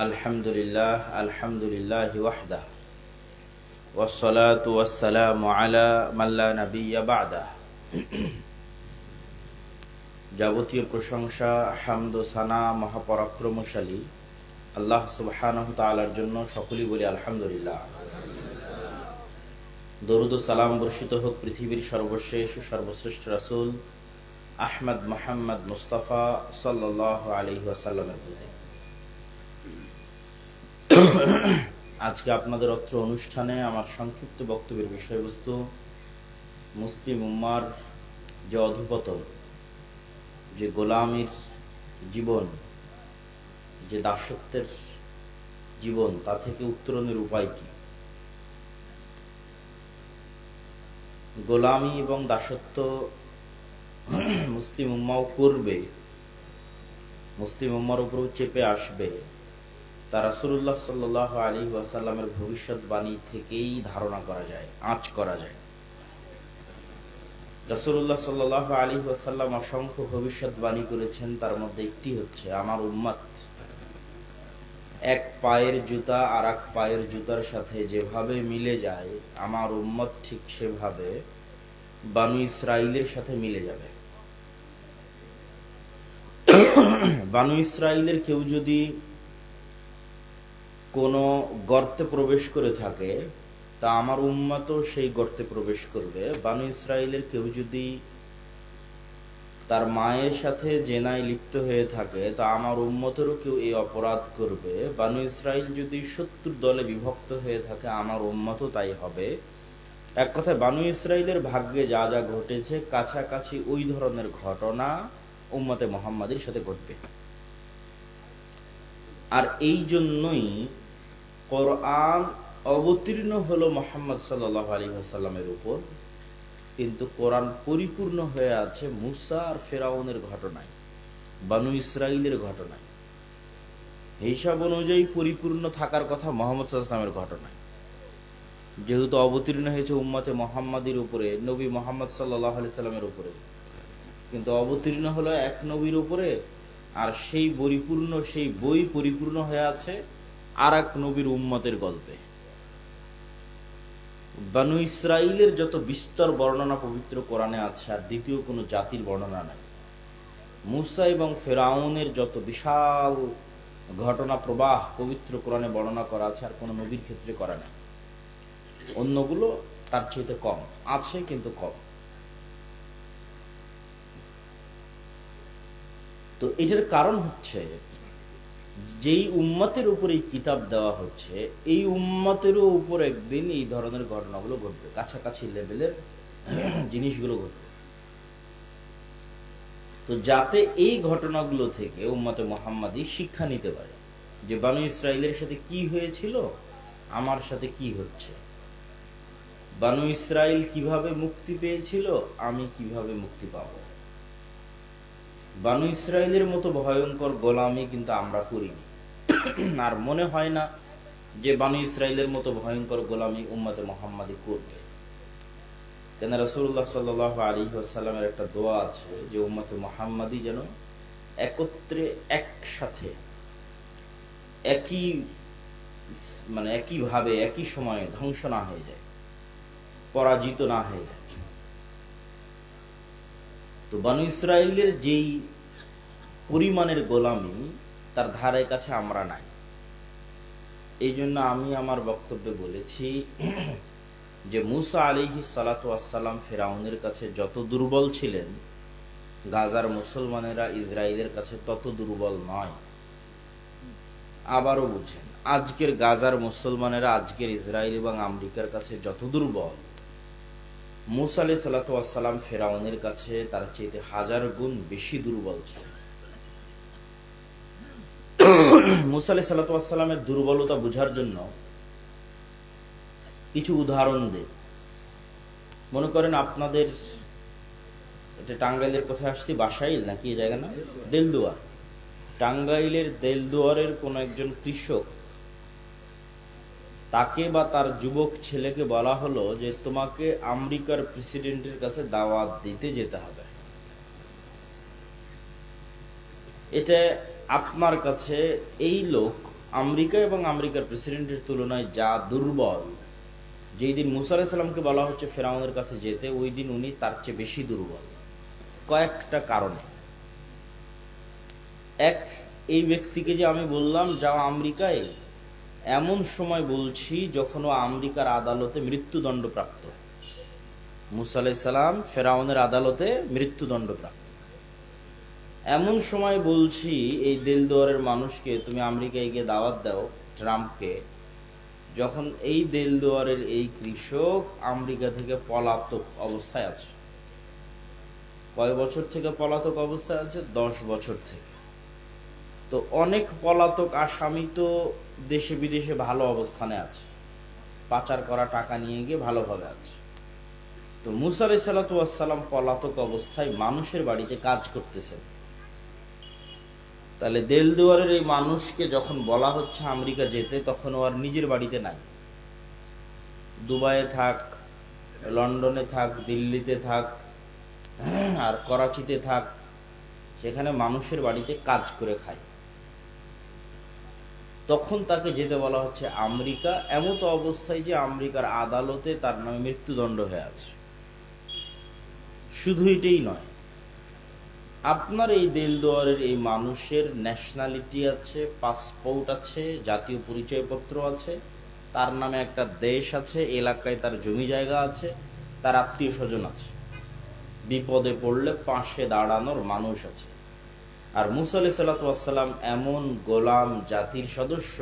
আলহামদুলিল্লাহ ওয়াহদাহ ওয়াসসালাতু ওয়াসসালামু আলা মান লা নাবিয়্যা বা'দাহ। যাবতীয় প্রশংসা, হামদ ও সানা মহাপরাক্রমশালী আল্লাহ সুবহানাহু তাআলার জন্য। সকলেই বলি আলহামদুলিল্লাহ। দরুদ ও সালাম বর্ষিত হোক পৃথিবীর সর্বশেষ ও সর্বশ্রেষ্ঠ রাসূল আহমদ মুহাম্মদ মুস্তাফা সাল্লাল্লাহু আলাইহি ওয়াসাল্লামের প্রতি। আজকে আপনাদের অত্র অনুষ্ঠানে আমার সংক্ষিপ্ত বক্তব্যের বিষয়বস্তু মুসলিম উম্মার যে অধঃপতন, যে গোলামীর জীবন, যে দাসত্বের জীবন, তা থেকে উত্তরণের উপায় কি। গোলামী এবং দাসত্ব মুসলিম উম্মাও করবে, মুসলিম উম্মার উপরও চেপে আসবে, তা রাসূলুল্লাহ সাল্লাল্লাহু আলাইহি ওয়াসাল্লামের ভবিষ্যৎবাণী থেকেই ধারণা করা যায়, আঁচ করা যায়। রাসূলুল্লাহ সাল্লাল্লাহু আলাইহি ওয়াসাল্লাম অসংখ্য ভবিষ্যৎবাণী করেছেন, তার মধ্যে একটি হচ্ছে আমার উম্মত এক পায়ের জুতা আর এক পায়ের জুতার সাথে যেভাবে মিলে যায়, আমার উম্মত ঠিক সেভাবে বানু ইসরাইলের সাথে মিলে যাবে। বানু ইসরাইলের কেউ যদি কোনো গর্তে প্রবেশ করে থাকে, তা আমার উম্মতও সেই গর্তে প্রবেশ করবে। বানু ইসরাইলের কেউ যদি তার মায়ের সাথে জেনায় লিপ্ত হয়ে থাকে, তা আমার উম্মতেরও কেউ এই অপরাধ করবে। বানু ইসরাইল যদি ৭০ দলে বিভক্ত হয়ে থাকে, আমার উম্মতও তাই হবে। এক কথায় বানু ইসরাইলের ভাগ্যে যা যা ঘটেছে, কাছাকাছি ওই ধরনের ঘটনা উম্মতে মুহাম্মাদীর সাথে ঘটবে। আর এই জন্যই কোরআন অবতীর্ণ হলো মুহাম্মদ সাল্লাল্লাহু আলাইহি ওয়াসাল্লামের উপর, কিন্তু কোরআন পরিপূর্ণ হয়ে আছে মুসা আর ফেরাউনের ঘটনায়, বানু ইসরাইলের ঘটনায়। হিসাব অনুযায়ী পরিপূর্ণ থাকার কথা মুহাম্মদ সাল্লাল্লাহু আলাইহি ওয়াসাল্লামের ঘটনায়, যেহেতু অবতীর্ণ হয়েছে উম্মতে মুহাম্মাদীর উপরে, নবী মুহাম্মদ সাল্লাল্লাহু আলাইহি ওয়াসাল্লামের উপরে, কিন্তু অবতীর্ণ হলো এক নবীর উপরে, আর সেই পরিপূর্ণ, সেই বই পরিপূর্ণ হয়ে আছে আর এক নবীর উম্মতের গল্পে। বানু ইসরাইলের যত বিস্তর বর্ণনা পবিত্র কোরআনে আছে, আর দ্বিতীয় কোনো জাতির বর্ণনা নাই। মুসা এবং ফেরাউনের যত বিশাল ঘটনা প্রবাহ পবিত্র কোরআনে বর্ণনা করা আছে, আর কোনো নবীর ক্ষেত্রে করা নাই। অন্যগুলো তার চাইতে কম আছে, কিন্তু কম। তো এটার কারণ হচ্ছে, যেই উম্মতের উপর এই কিতাব দেওয়া হচ্ছে, এই উম্মতেরও উপর একদিন এই ধরনের ঘটনাগুলো ঘটবে, কাছাকাছি লেভেলের জিনিসগুলো ঘটবে। তো যাতে এই ঘটনাগুলো থেকে উম্মতে মুহাম্মাদী শিক্ষা নিতে পারে, যে বানু ইসরাইলের সাথে কি হয়েছিল, আমার সাথে কি হচ্ছে। বানু ইসরাইল কিভাবে মুক্তি পেয়েছিল, আমি কিভাবে মুক্তি পাব। বানু ইসরাইলের মতো ভয়ঙ্কর গোলামি কিন্তু আমরা করিনি, আর মনে হয় না যে বানু ইসরাইলের মতো ভয়ঙ্কর গোলামি উম্মতে মুহাম্মাদী করবে। কেন রাসূলুল্লাহ সাল্লাল্লাহু আলাইহি ওয়াসাল্লামের একটা দোয়া আছে যে উম্মতে মুহাম্মাদী যেন একত্রে, একসাথে, একইভাবে, একই সময়ে ধ্বংস না হয়ে যায়, পরাজিত না হয়ে যায়। তো বানু ইসরাইলের যেই পরিমাণের গোলামি, তার ধারে কাছে আমরা নাই। এই জন্য আমি আমার বক্তব্যে বলেছি যে মুসা আলাইহিস সালাতু ওয়াস সালাম ফেরাউনের কাছে যত দুর্বল ছিলেন, গাজার মুসলমানেরা ইসরায়েলের কাছে তত দুর্বল নয়। আবারও বুঝেন, আজকের গাজার মুসলমানেরা আজকের ইসরায়েল এবং আমেরিকার কাছে যত দুর্বল, মুসা আলাইহিস সালাতু ওয়াস সালাম ফেরাউনের কাছে তার চাইতে 1000 গুণ বেশি দুর্বল ছিলেন। মুসা আলাইহিস সালাতু ওয়াস সালামের দুর্বলতা বোঝার জন্য কিছু উদাহরণ দেই। মনে করেন আপনাদের এটা টাঙ্গাইলের কোথায় আসছি, বাসাইল নাকি এই জায়গা না, দেলদুয়ার। টাঙ্গাইলের দেলদুয়ারের কোন একজন কৃষক, তাকে বা তার যুবক ছেলেকে বলা হলো যে তোমাকে আমেরিকার প্রেসিডেন্টের কাছে দাওয়াত দিতে যেতে হবে। এটা আপনার কাছে এই লোক আমেরিকা এবং আমেরিকার প্রেসিডেন্টের তুলনায় যা দুর্বল, যেই দিন মুসা আলাইহিস সালামকে বলা হচ্ছে ফেরাউনের কাছে যেতে, ওই দিন উনি তার চেয়ে বেশি দুর্বল কয়েকটা কারণে। এক, এই ব্যক্তিকে যে আমি বললাম যাও আমেরিকায়, এমন সময় বলছি যখন ও আমেরিকার আদালতে মৃত্যুদণ্ডপ্রাপ্ত। মুসা আলাইহিস সালাম ফেরাউনের আদালতে মৃত্যুদণ্ডপ্রাপ্ত। এমন সময় বলছি এই দেলদুয়ারের মানুষকে তুমি আমেরিকায় গিয়ে দাওয়াত দাও ট্রাম্পকে, যখন এই দেলদুয়ারের এই কৃষক আমেরিকা থেকে পলাতক অবস্থায় আছে। কয় বছর থেকে পলাতক অবস্থায় আছে? 10 বছর থেকে। তো অনেক পলাতক আসামি তো দেশে বিদেশে ভালো অবস্থানে আছে, পাচার করা টাকা নিয়ে গিয়ে ভালোভাবে আছে। তো মুসা আলাইহিস সালাতু ওয়াস সালাম পলাতক অবস্থায় মানুষের বাড়িতে কাজ করতেছেন। তাহলে দেলদুয়ারের এই মানুষকে যখন বলা হচ্ছে আমেরিকা যেতে, তখন ও আর নিজের বাড়িতে নাই। দুবাইয়ে থাক, লন্ডনে থাক, দিল্লিতে থাক, আর করাচিতে থাক, সেখানে মানুষের বাড়িতে কাজ করে খায়। তখন তাকে যেতে বলা হচ্ছে আমেরিকা, এমতো অবস্থায় যে আমেরিকার আদালতে তার নামে মৃত্যুদণ্ড হয়ে আছে। শুধু এটাই নয়, আপনার এই দেলদুয়ারের এই মানুষের ন্যাশনালিটি আছে, পাসপোর্ট আছে, জাতীয় পরিচয়পত্র আছে, তার নামে একটা দেশ আছে, এলাকায় তার জমি জায়গা আছে, তার আত্মীয় স্বজন আছে, বিপদে পড়লে পাশে দাঁড়ানোর মানুষ আছে। আর মুসা আলাইহিস সালাতু ওয়াস সালাম এমন গোলাম জাতির সদস্য,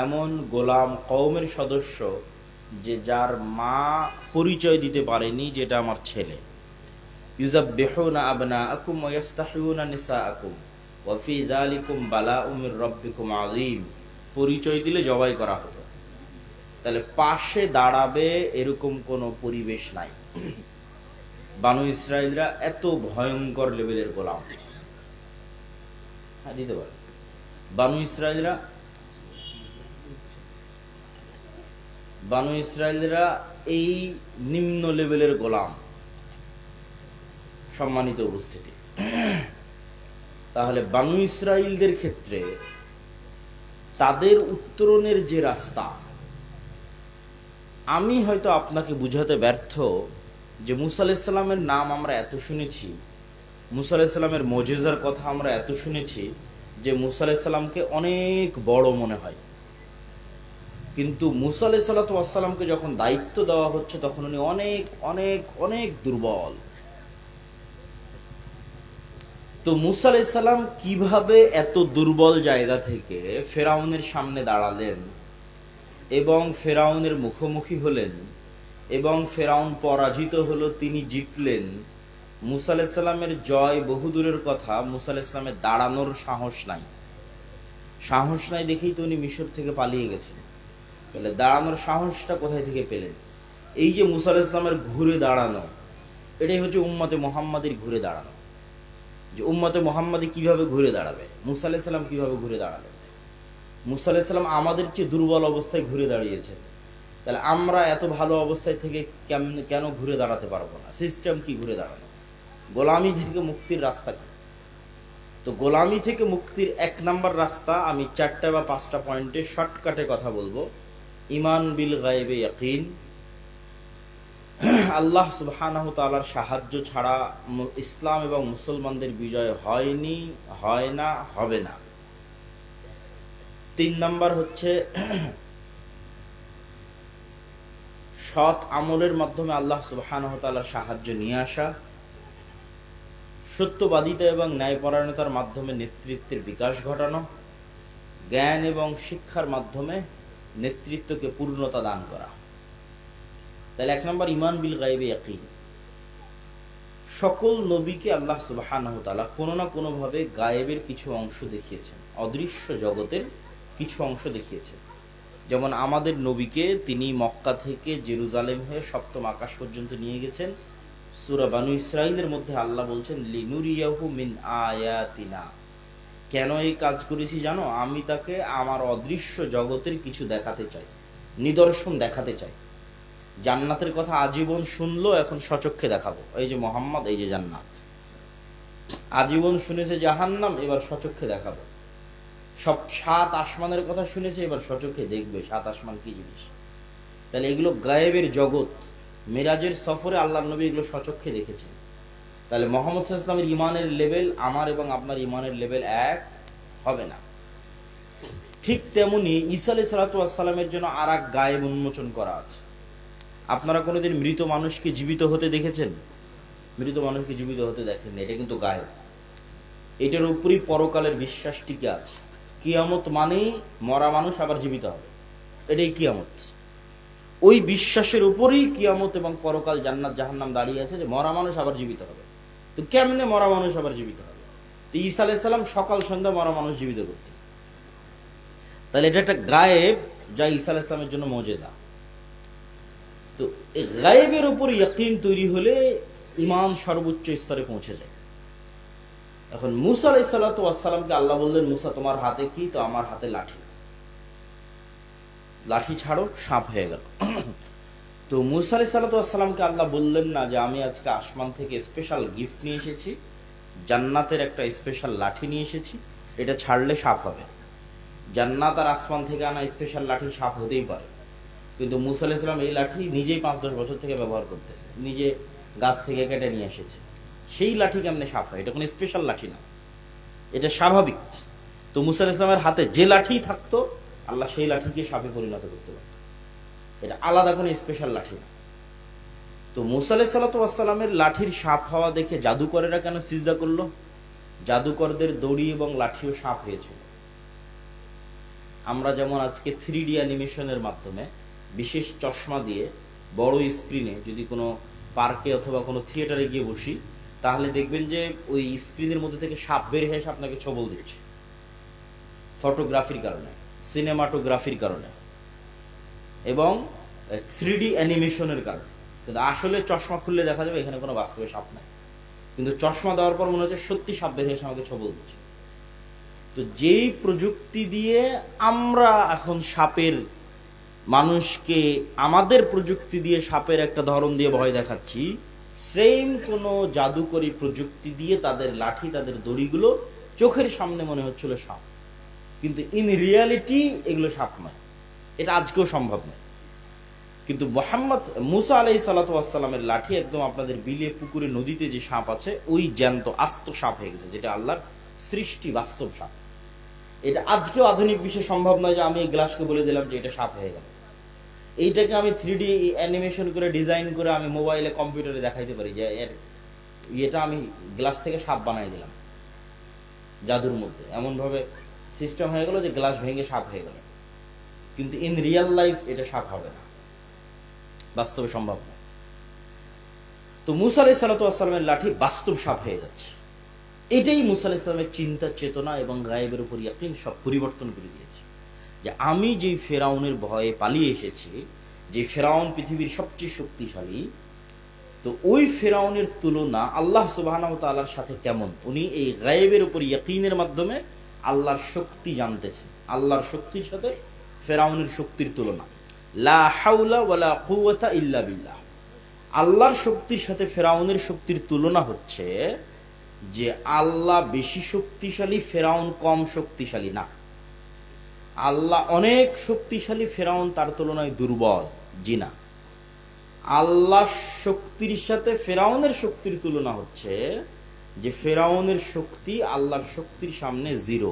এমন গোলাম কওমের সদস্য, যে যার মা পরিচয় দিতে পারেনি যেটা আমার ছেলে। ইউযাব্বিহুনা আবনাআকুম ওয়া ইস্তাহয়ুনা নিসাআকুম ওয়া ফি যালিকুম বালাউম মির রাব্বিকুম আযীম। পরিচয় দিলে জবাই করা হতো। তাহলে পাশে দাঁড়াবে এরকম কোনো পরিবেশ নাই। বানু ইসরাইলরা এত ভয়ঙ্কর লেভেলের গোলাম। হ্যাঁ, দিতে পারে। বানু ইসরাইলরা এই নিম্ন লেভেলের গোলাম। সম্মানিত উপস্থিতি, তাহলে বানু ইসরাইলদের ক্ষেত্রে তাদের উত্তরণের যে রাস্তা, আমি হয়তো আপনাকে বুঝাতে ব্যর্থ যে মুসা আলাইহিস সালামের নাম আমরা এত শুনেছি, মুসা আলাইহিস সালামের মুজিজার কথা আমরা এত শুনেছি যে মুসা আলাইহিস সালামকে অনেক বড় মনে হয়। কিন্তু মুসা আলাইহিস সালাতু ওয়াস সালামকে যখন দায়িত্ব দেওয়া হচ্ছে, তখন উনি অনেক অনেক অনেক দুর্বল। তো মুসা আলাইহিস সালাম কিভাবে এত দুর্বল জায়গা থেকে ফেরাউনের সামনে দাঁড়ালেন এবং ফেরাউনের মুখোমুখি হলেন, এবং ফেরাউন পরাজিত হলো, তিনি জিতলেন। মুসা আলাইহিস সালামের জয় বহুদূরের কথা, মুসা আলাইহিস সালামের দাঁড়ানোর সাহস নাই দেখেই তো উনি মিশর থেকে পালিয়ে গেছেন। তাহলে দাঁড়ানোর সাহসটা কোথায় থেকে পেলেন? এই যে মুসা আলাইহিস সালামের ঘুরে দাঁড়ানো, এটাই হচ্ছে উম্মতে মুহাম্মাদির ঘুরে দাঁড়ানো। যে উম্মতে মুহাম্মাদি কিভাবে ঘুরে দাঁড়াবে, মুসা আলাইহিস সালাম কিভাবে ঘুরে দাঁড়াবে। মুসা আলাইহিস সালাম আমাদের চেয়ে দুর্বল অবস্থায় ঘুরে দাঁড়িয়েছেন। তাহলে আমরা এত ভালো অবস্থায় থেকে কেন ঘুরে দাঁড়াতে পারবো না? সিস্টেম কি ঘুরে দাঁড়ানো? গোলামি থেকে মুক্তির রাস্তা কি? তো গোলামি থেকে মুক্তির 1 নাম্বার রাস্তা আমি 4টা বা 5টা পয়েন্টে শর্টকাটে কথা বলবো। ঈমান বিল গায়বে ইয়াকিন। আল্লাহ সুবহানাহু ওয়া তাআলার সাহায্য ছাড়া ইসলাম এবং মুসলমানদের বিজয় হয়নি, হয় না, হবে না। 3 নাম্বার হচ্ছে সৎ আমলের মাধ্যমে আল্লাহ সুবহানাহু ওয়া তাআলার সাহায্য নিয়ে আসা। সত্যবাদিতা এবং ন্যায়পরায়ণতার মাধ্যমে নেতৃত্বের বিকাশ ঘটানো। জ্ঞান এবং শিক্ষার মাধ্যমে নেতৃত্বকে পূর্ণতা দান করা। তাহলে 1 নম্বর ঈমান বিল গায়বে ইয়াকিন। সকল নবীকে আল্লাহ সুবহানাহু ওয়া তাআলা কোনো না কোনো ভাবে গায়েবের কিছু অংশ দেখিয়েছেন, অদৃশ্য জগতের কিছু অংশ দেখিয়েছেন। যেমন আমাদের নবীকে তিনি মক্কা থেকে জেরুজালেম হয়ে সপ্তম আকাশ পর্যন্ত নিয়ে গেছেন। সূরা বানু ইসরাঈলের মধ্যে আল্লাহ বলছেন লিনুরিয়াহু মিন আয়াতিনা। কেন এই কাজ করেছি জানো? আমি তাকে আমার অদৃশ্য জগতের কিছু দেখাতে চাই, নিদর্শন দেখাতে চাই। জান্নাতের কথা আজীবন শুনলো, এখন সচক্ষে দেখাবো। এই যে মুহাম্মদ, এই যে জান্নাত। আজীবন শুনেছে জাহান্নাম, এবার সচক্ষে দেখাবো। সব 7 আসমানের কথা শুনেছে, এবার সচক্ষে দেখবে 7 আসমান কি জিনিস। তাহলে এগুলো গায়েবের জগৎ। মেরাজের সফরে আল্লাহ নবী এগুলো সচক্ষে দেখেছেন। তাহলে মোহাম্মদ সাল্লাল্লাহু আলাইহি ওয়াসাল্লামের ইমানের লেভেল আমার এবং আপনার ইমানের লেভেল এক হবে না। ঠিক তেমনি ঈসা আলাইহিস সালাতু ওয়াস সালামের জন্য আর এক গায়েব উন্মোচন করা আছে। আপনারা কোনোদিন মৃত মানুষকে জীবিত হতে দেখেছেন? মৃত মানুষকে জীবিত হতে দেখেন, এটা কিন্তু গায়েব। এটার উপরই পরকালের বিশ্বাস টিকে আছে। কিয়ামত মানেই মরা মানুষ আবার জীবিত হবে, এটাই কিয়ামত। ওই বিশ্বাসের উপরই কিয়ামত এবং পরকাল, জান্নাত জাহান্নাম দাঁড়িয়ে আছে, যে মরা মানুষ আবার জীবিত হবে। তো কেমনে মরা মানুষ আবার জীবিত হবে? তো ঈসা আলাইহিস সালাম সকাল সন্ধ্যা মরা মানুষ জীবিত করতেন। তাহলে এটা একটা গায়েব, যা ঈসা আলাইহিস সালামের জন্য মুজিজা। তো এই গায়েবের উপর ইয়াকিন তৈরি হলে ঈমান সর্বোচ্চ স্তরে পৌঁছে যায়। এখন মুসা আলাইহিস সালাতু ওয়াস সালামকে আল্লাহ বললেন, মুসা তোমার হাতে কি? তো আমার হাতে লাঠি। লাঠি ছাড়ো, সাপ হয়ে গেল। তো মুসা আলাইহিস সালাতু ওয়াস সালামকে আল্লাহ বললেন না যে আমি আজকে আসমান থেকে স্পেশাল গিফট নিয়ে এসেছি, জান্নাতের একটা স্পেশাল লাঠি নিয়ে এসেছি, এটা ছাড়লে সাপ হবে। জান্নাত আর আসমান থেকে আনা স্পেশাল লাঠি সাপ হতেই পারে, কিন্তু মুসা আলাইহিস সালাম এই লাঠি নিজেই 5-10 বছর থেকে ব্যবহার করতেছে, নিজে গাছ থেকে কেটে নিয়ে এসেছে। সেই লাঠি কেমনে সাপ হয়? এটা কোনো স্পেশাল লাঠি না, এটা স্বাভাবিক। তো মুসা আলাইহিস সালামের হাতে যে লাঠি থাকতো, আল্লাহ সেই লাঠিকে সাপে পরিণত করতে পারত। এটা আলাদা কোনো স্পেশাল লাঠি না। তো মুসা আলাইহিস সালাতু ওয়াস সালামের লাঠির সাপ হওয়া দেখে জাদুকরেরা কেন সিজদা করলো? জাদুকরদের দড়ি এবং লাঠিও সাপ হয়েছিল। আমরা যেমন আজকে 3D অ্যানিমেশনের মাধ্যমে বিশেষ চশমা দিয়ে বড় স্ক্রিনে যদি কোনো পার্কে অথবা কোনো থিয়েটারে গিয়ে বসি, তাহলে দেখবেন যে ওই স্ক্রিনের মধ্যে থেকে সাপ বের হয়ে এসে আপনাকে ছবল দিচ্ছে, ফটোগ্রাফির কারণে, সিনেমাটোগ্রাফির কারণে এবং 3D অ্যানিমেশনের কারণে। কিন্তু আসলে চশমা খুললে দেখা যাবে এখানে কোনো বাস্তবে সাপ নাই, কিন্তু চশমা দেওয়ার পর মনে হচ্ছে সত্যি সাপ বের হয়ে এসে আমাকে ছবল দিচ্ছে। তো যেই প্রযুক্তি দিয়ে আমরা এখন সাপের, মানুষকে আমাদের প্রযুক্তি দিয়ে সাপের একটা ধরন দিয়ে ভয় দেখাচ্ছি, সেম কোন জাদুকরী প্রযুক্তি দিয়ে তাদের লাঠি, তাদের দড়িগুলো চোখের সামনে মনে হচ্ছিল সাপ, কিন্তু ইন রিয়ালিটি এগুলো সাপ নয়। এটা আজকেও সম্ভব নয়। কিন্তু মুসা আলাইহিস সালাতু ওয়াস সালামের লাঠি একদম আপনাদের বিলে, পুকুরে, নদীতে যে সাপ আছে ওই জ্যান্ত আস্ত সাপ হয়ে গেছে, যেটা আল্লাহর সৃষ্টি, বাস্তব সাপ। এটা আজকেও আধুনিক বিশ্বে সম্ভব নয় যে আমি এই গ্লাসকে বলে দিলাম যে এটা সাপ হয়ে গেল। এইটাকে আমি 3D অ্যানিমেশন করে, ডিজাইন করে আমি মোবাইলে, কম্পিউটারে দেখাইতে পারি যে এটা আমি গ্লাস থেকে সাপ বানাই দিলাম জাদুর মধ্যে, এমন ভাবে সিস্টেম হয়ে গেল যে গ্লাস ভেঙে সাপ হয়ে গেল। কিন্তু ইন রিয়েল লাইফ এটা সাপ হবে না, বাস্তবে সম্ভব না। তো মুসা আলাইহিস সালাতু ওয়াস সালামের লাঠি বাস্তব সাপ হয়ে যাচ্ছে। এটাই মুসা আলাইহিস সালামের চিন্তা, চেতনা এবং গায়েবের উপর ইয়াকিন সব পরিবর্তন করে দিয়েছে। যে আমি যেই ফেরাউনের ভয়ে পালিয়ে এসেছি, যে ফেরাউন পৃথিবীর সবচেয়ে শক্তিশালী, তো ওই ফেরাউনের তুলনা আল্লাহ সুবহানাহু ওয়া তাআলার সাথে কেমন? উনি এই গায়েবের উপর ইয়াকিনের মাধ্যমে আল্লাহর শক্তি জানতেছেন। আল্লাহর শক্তির সাথে ফেরাউনের শক্তির তুলনা, লা হাওলা ওয়ালা কুওয়াতা ইল্লা বিল্লাহ। আল্লাহর শক্তির সাথে ফেরাউনের শক্তির তুলনা হচ্ছে যে আল্লাহ বেশি শক্তিশালী, ফেরাউন কম শক্তিশালী না। আল্লাহ অনেক শক্তিশালী, ফেরাউন তার তুলনায় দুর্বল। জি না, আল্লাহ শক্তির সাথে ফেরাউনের শক্তির তুলনা হচ্ছে যে ফেরাউনের শক্তি আল্লাহর শক্তির সামনে জিরো।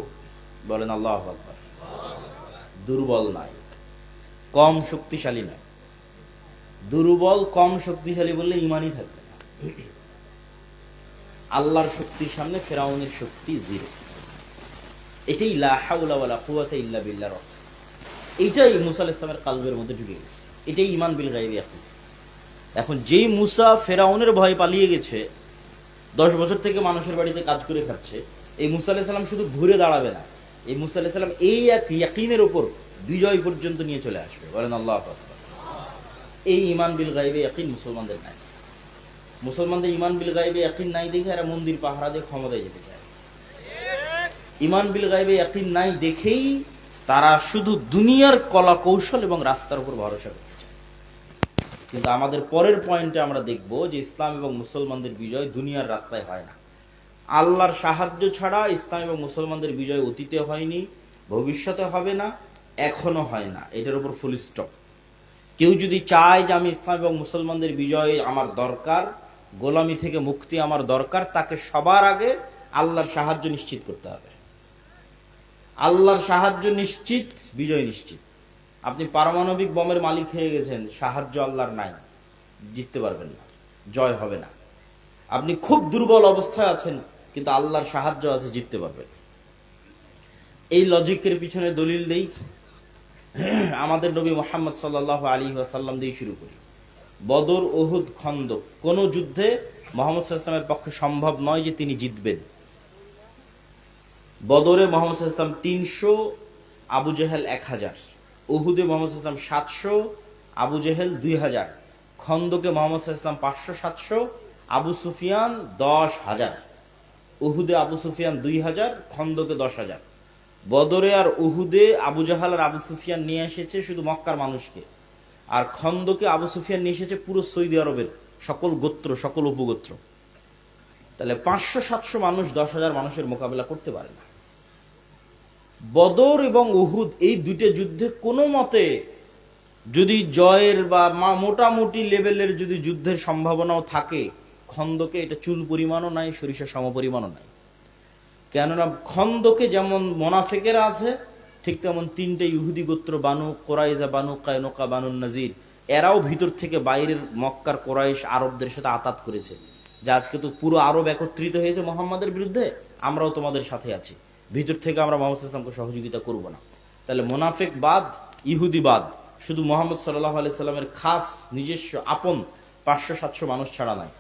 বলেন আল্লাহু আকবার। দুর্বল নাই, কম শক্তিশালী নয়। দুর্বল, কম শক্তিশালী বললে ইমানই থাকবে না। আল্লাহর শক্তির সামনে ফেরাউনের শক্তি জিরো। এটাই লা হাওলা ওয়ালা কুওয়াতা ইল্লা বিল্লাহর অর্থ। এইটাই মুসা আলাইহিস সালামের কলবের মধ্যে ঢুকে গেছে। এটাই ঈমান বিল গায়বি। এখন যেই মুসা ফেরাউনের ভয়ে পালিয়ে গেছে, 10 বছর থেকে মানুষের বাড়িতে কাজ করে খাচ্ছে, এই মুসা আলাইহিস সালাম শুধু ঘুরে দাঁড়াবে না, এই মুসা আলাইহিস সালাম এই এক ইয়াকিনের উপর বিজয় পর্যন্ত নিয়ে চলে আসবে। বলেন আল্লাহু আকবার। এই ঈমান বিল গায়বি ইয়াকিন মুসলমানদের নাই। মুসলমানদের ঈমান বিল গায়বি ইয়াকিন নাই দেখে এরা মন্দির পাহারা দিয়ে ক্ষমতায় যেতে চায়। ঈমান বিল গায়বি ইয়াকিন নাই দেখেই তারা শুধু দুনিয়ার কলা কৌশল এবং রাস্তার উপর ভরসা করতে চায়। কিন্তু আমাদের পরের পয়েন্টে আমরা দেখব যে ইসলাম এবং মুসলমানদের বিজয় দুনিয়ার রাস্তায় হয় না। আল্লাহর সাহায্য ছাড়া ইসলাম এবং মুসলমানদের বিজয় অতীতে হয়নি, ভবিষ্যতে হবে না, এখনো হয় না, এটার উপর ফুল স্টপ। কেউ যদি চায় যে আমি ইসলাম এবং মুসলমানদের বিজয় আমার দরকার, গোলামি থেকে মুক্তি আমার দরকার, তাকে সবার আগে আল্লাহর সাহায্য নিশ্চিত করতে হবে। আল্লাহর সাহায্য নিশ্চিত, বিজয় নিশ্চিত। আপনি পারমাণবিক বোমের মালিক হয়ে গেছেন, সাহায্য আল্লাহর নাই, জিততে পারবেন না, জয় হবে না। আপনি খুব দুর্বল অবস্থায় আছেন, কিন্তু আল্লাহর সাহায্য আছে, জিততে পারবেন। এই লজিকের পিছনে দলিল দেই, আমাদের নবী মুহাম্মদ সাল্লাল্লাহু আলাইহি ওয়াসাল্লাম দিয়ে শুরু করি। বদর, উহুদ, খন্দক, কোন যুদ্ধে মুহাম্মদ সাল্লাল্লাহু আলাইহি ওয়াসাল্লামের পক্ষে সম্ভব নয় যে তিনি জিতবেন। বদরে মুহাম্মদ সাল্লাল্লাহু আলাইহি ওয়াসাল্লাম 300, আবু জেহেল 1000। উহুদে মুহাম্মদ সাল্লাল্লাহু আলাইহি ওয়াসাল্লাম 700, আবু জেহেল 2000। খন্দকে মুহাম্মদ সাল্লাল্লাহু আলাইহি ওয়াসাল্লাম 500-700, আবু সুফিয়ান 10,000। উহুদে আবু সুফিয়ান 2000, খন্দকে 10,000। বদরে আর উহুদে আবু জাহাল আর আবু সুফিয়ান নিয়ে এসেছে শুধু মক্কার মানুষকে, আর খন্দকে আবু সুফিয়ান নিয়ে এসেছে পুরো সৌদি আরবের সকল গোত্র, সকল উপগোত্র। তাহলে 500-700 মানুষ 10,000 মানুষের মোকাবেলা করতে পারে না। বদর এবং উহুদ এই দুইটা যুদ্ধে কোনো মতে যদি জয়ের বা মোটামুটি লেভেলের যদি যুদ্ধের সম্ভাবনাও থাকে, খন্দকে এটা চুল পরিমাণও নাই, সরিষা সম পরিমাণও নাই। কেননা খন্দকে যেমন মোনাফেকেরা আছে, ঠিক তেমন 3টে ইহুদি গোত্র, বানু কোরাইজা, বানু কায়নুকা, বানু নাজির, এরাও ভিতর থেকে বাইরের মক্কার কোরাইশ আরবদের সাথে আতাত করেছে যে আজকে তো পুরো আরব একত্রিত হয়েছে মোহাম্মদের বিরুদ্ধে, আমরাও তোমাদের সাথে আছি, ভিতর থেকে আমরা মোহাম্মদ ইসলামকে সহযোগিতা করব না। তাহলে মোনাফেক বাদ, ইহুদি বাদ, শুধু মোহাম্মদ সাল্লাল্লাহু আলাইহি সাল্লামের খাস নিজস্ব আপন 500-700 মানুষ ছাড়া নাই।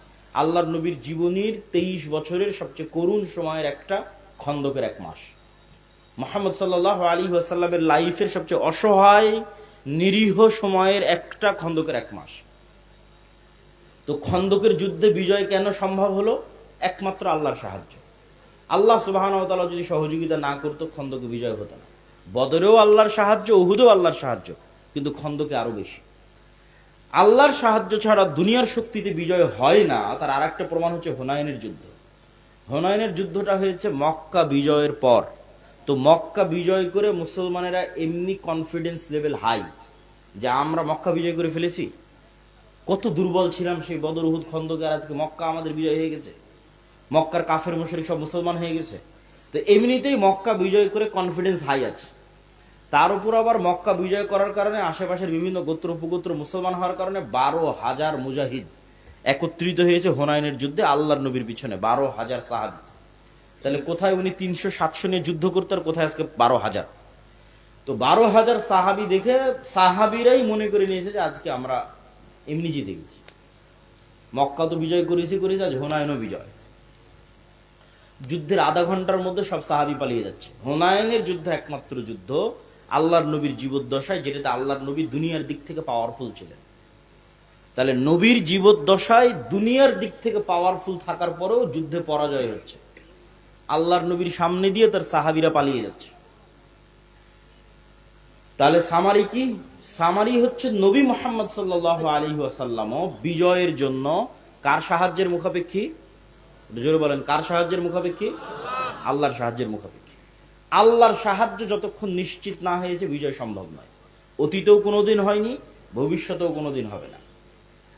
আল্লাহর নবীর জীবনীর 23 বছরের সবচেয়ে করুণ সময়ের একটা খন্দকের 1 মাস। মুহাম্মদ সাল্লাল্লাহু আলাইহি ওয়াসাল্লামের লাইফের সবচেয়ে অসহায় নিরীহ সময়ের একটা খন্দকের 1 মাস। তো খন্দকের যুদ্ধে বিজয় কেন সম্ভব হলো? একমাত্র আল্লাহর সাহায্য। আল্লাহ সুবহানাহু ওয়া তাআলা যদি সহযোগিতা না করতো, খন্দকে বিজয় হতো না। বদরেও আল্লাহর সাহায্য, উহুদেও আল্লাহর সাহায্য, কিন্তু খন্দকে আরো বেশি। আল্লাহর সাহায্য ছাড়া দুনিয়ার শক্তিতে বিজয় হয় না। তার আর একটা প্রমাণ হচ্ছে হুনাইনের যুদ্ধ। হুনাইনের যুদ্ধটা হয়েছে মক্কা বিজয়ের পর। তো মক্কা বিজয় করে মুসলমানেরা এমনি কনফিডেন্স লেভেল হাই যে আমরা মক্কা বিজয় করে ফেলেছি। কত দুর্বল ছিলাম সেই বদর, উহুদ, খন্দকে, আর আজকে মক্কা আমাদের বিজয় হয়ে গেছে, মক্কার কাফের মুশরিক সব মুসলমান হয়ে গেছে। তো এমনিতেই মক্কা বিজয় করে কনফিডেন্স হাই আছে। তার উপর আবার মক্কা বিজয় করার কারণে আশেপাশের বিভিন্ন গোত্র উপগোত্র মুসলমান হওয়ার কারণে 12,000 মুজাহিদ একত্রিত হয়েছে হুনাইনের যুদ্ধে আল্লাহর নবীর পিছনে, 12,000 সাহাবী। তাহলে কোথায় উনি 300-700 নিয়ে যুদ্ধ করতে, আর কোথায় আজকে 12,000? তো 12,000 সাহাবী দেখে সাহাবীরাই মনে করে নিয়েছে যে আজকে আমরা এমনি জিতে গেছি। মক্কা তো বিজয় করেছি, আজ হুনাইনও বিজয়। যুদ্ধের আধা ঘন্টার মধ্যে সব সাহাবী পালিয়ে যাচ্ছে। হুনাইনের যুদ্ধ একমাত্র যুদ্ধ আল্লাহর নবীর জীবদ্দশায়, যেটাতে আল্লাহর নবী দুনিয়ার দিক থেকে পাওয়ারফুল ছিলেন। তাহলে নবীর জীবদ্দশায় দুনিয়ার দিক থেকে পাওয়ারফুল থাকার পরেও যুদ্ধে পরাজয় হচ্ছে, আল্লাহর নবীর সামনে দিয়ে তার সাহাবীরা পালিয়ে যাচ্ছে। তাহলে সামারি কি? সামারি হচ্ছে নবী মুহাম্মদ সাল্লাল্লাহু আলাইহি ওয়াসাল্লাম বিজয়ের জন্য কার সাহায্যের মুখাপেক্ষী? জোরে বলেন, কার সাহায্যের মুখাপেক্ষী? আল্লাহর সাহায্যের মুখাপেক্ষী। আল্লাহর সাহায্য যতক্ষণ নিশ্চিত না হয়েছে বিজয় সম্ভব নয়। অতীতেও কোনোদিন হয়নি, ভবিষ্যতেও কোনোদিন হবে না।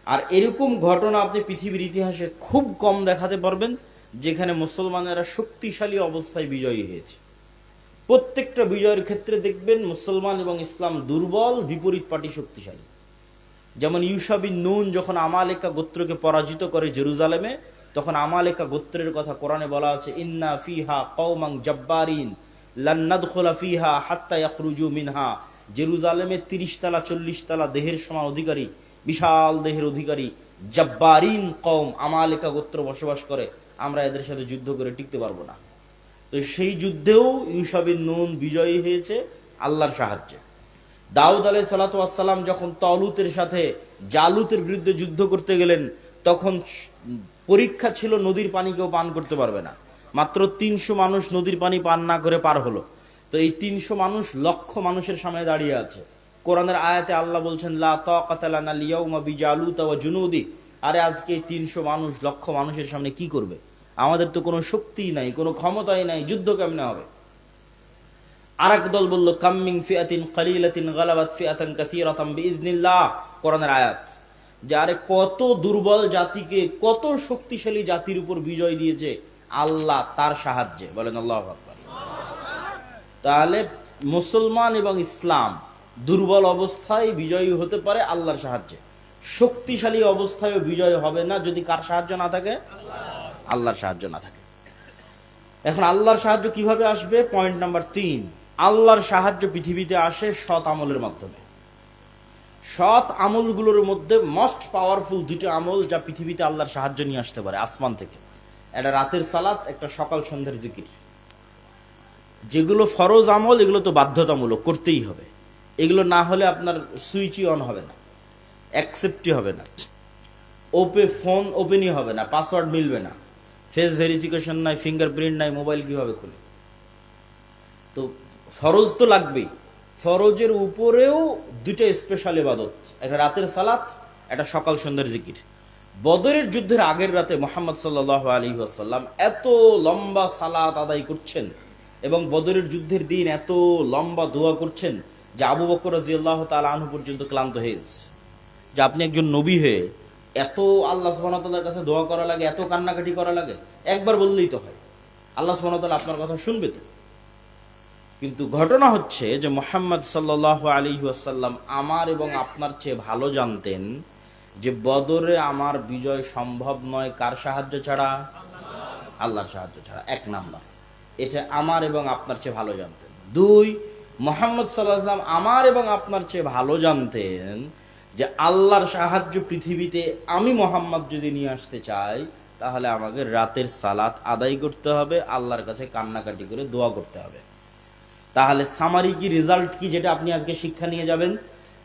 আর এরকম ঘটনা আপনি পৃথিবীর ইতিহাসে খুব কম দেখাতে পারবেন যেখানে মুসলমানেরা শক্তিশালী অবস্থায় বিজয়ী হয়েছে। প্রত্যেকটা বিজয়ের ক্ষেত্রে দেখবেন মুসলমান এবং ইসলাম দুর্বল, বিপরীত পার্টি শক্তিশালী। যেমন ইউশা বিন নুন যখন আমালেকা গোত্রকে পরাজিত করে জেরুজালেমে, তখন আমালেকা গোত্রের কথা কোরআনে বলা আছে, ইন্না ফিহা কওমান জাব্বারিন লান নাদখুলা ফিহা হাত্তা ইয়াখরুজু মিনহা। জেরুজালেমে 30 তলা 40 তলা দেহের সমান অধিকারী, বিশাল দেহের অধিকারী জাব্বারিন কওম, আমালেকা গোত্র বসবাস করে, আমরা এদের সাথে যুদ্ধ করে টিকতে পারবো না। তো সেই যুদ্ধেও ইউশা বিন নুন বিজয়ী হয়েছে আল্লাহর সাহায্যে। দাউদ আলাইহিস সালাতু ওয়াস সালাম যখন তালুতের সাথে জালুতের বিরুদ্ধে যুদ্ধ করতে গেলেন, তখন পরীক্ষা ছিল নদীর পানি কেউ পান করতে পারবে না। মাত্র 300 মানুষ নদীর পানি পান না করে পার হলো। তো এই 300 মানুষ লক্ষ মানুষের সামনে দাঁড়িয়ে আছে। কোরআনের আয়াতে আল্লাহ বলছেন, লা তাকাতা লানা লিয়াউমা বিজালুতা ওয়া জুনুদি। আরে আজকে 300 মানুষ লক্ষ মানুষের সামনে কি করবে? আমাদের তো কোনো শক্তিই নাই, কোনো ক্ষমতাই নাই, যুদ্ধ কেমনে হবে? আর এক দল বলল কাম মিন ফিআতিন কালিলাতিন গালাবাত ফিআতান কাসীরাতান বিইذনিল্লাহ, কোরআনের আয়াত, যে আরে কত দুর্বল জাতিকে কত শক্তিশালী জাতির উপর বিজয় দিয়েছে আল্লাহ তার সাহায্যে। বলেন আল্লাহু আকবার। তাহলে মুসলমান এবং ইসলাম দুর্বল অবস্থায় বিজয়ী হতে পারে আল্লাহর সাহায্যে, শক্তিশালী অবস্থায় বিজয় হবে না যদি কার সাহায্য না থাকে? আল্লাহর সাহায্য না থাকে। এখন আল্লাহর সাহায্য কিভাবে আসবে? পয়েন্ট নাম্বার 3, আল্লাহর সাহায্য পৃথিবীতে আসে সৎ আমলের মাধ্যমে। সৎ আমলগুলোর মধ্যে মোস্ট পাওয়ারফুল দুটো আমল যা পৃথিবীতে আল্লাহর সাহায্য নিয়ে আসতে পারে আসমান থেকে, একটা রাতের সালাত, একটা সকাল সন্ধ্যার জিকির। যেগুলো ফরজ আমল এগুলো তো বাধ্যতামূলক, করতেই হবে। এগুলো না হলে আপনার সুইচই অন হবে না, অ্যাকসেপ্টই হবে না, ফোন ওপেনই হবে না, পাসওয়ার্ড মিলবে না, ফেস ভেরিফিকেশন নাই, ফিঙ্গারপ্রিন্ট নাই, মোবাইল কিভাবে খুলে? তো ফরজ তো লাগবেই। ফরজের উপরেও দুটো স্পেশাল ইবাদত, একটা রাতের সালাত, একটা সকাল সন্ধ্যার জিকির। বদরের যুদ্ধের আগের রাতে মুহাম্মদ সাল্লাল্লাহু আলাইহি ওয়াসাল্লাম এত লম্বা সালাত আদায় করছেন এবং বদরের যুদ্ধের দিন এত লম্বা দোয়া করছেন যে আবু বকর রাদিয়াল্লাহু তাআলা আনহু পর্যন্ত ক্লান্ত হয়ে গেছে, যে আপনি একজন নবী হয়ে এত আল্লাহ সুবহানাহু ওয়া তাআলার কাছে দোয়া করা লাগে, এত কান্নাকাটি করা লাগে, একবার বললেই তো হয়, আল্লাহ সুবহানাহু ওয়া তাআলা আপনার কথা শুনবে তো। কিন্তু ঘটনা হচ্ছে যে মুহাম্মদ সাল্লাল্লাহু আলাইহি ওয়াসাল্লাম আমার এবং আপনার চেয়ে ভালো জানতেন যে বদরে আমার বিজয় সম্ভব নয় কার সাহায্য ছাড়া? আল্লাহর সাহায্য ছাড়া। 1 নাম্বার, এটা আমার এবং আপনার চেয়ে ভালো জানতেন। 2, মুহাম্মদ সাল্লাল্লাহু আলাইহি ওয়াসাল্লাম আমার এবং আপনার চেয়ে ভালো জানতেন যে আল্লাহর সাহায্য পৃথিবীতে আমি মুহাম্মদ যদি নিয়ে আসতে চাই তাহলে আমাকে রাতের সালাত আদায় করতে হবে, আল্লাহর কাছে কান্নাকাটি করে দোয়া করতে হবে। তাহলে সামারি কি, রেজাল্ট কি, যেটা আপনি আজকে শিক্ষা নিয়ে যাবেন,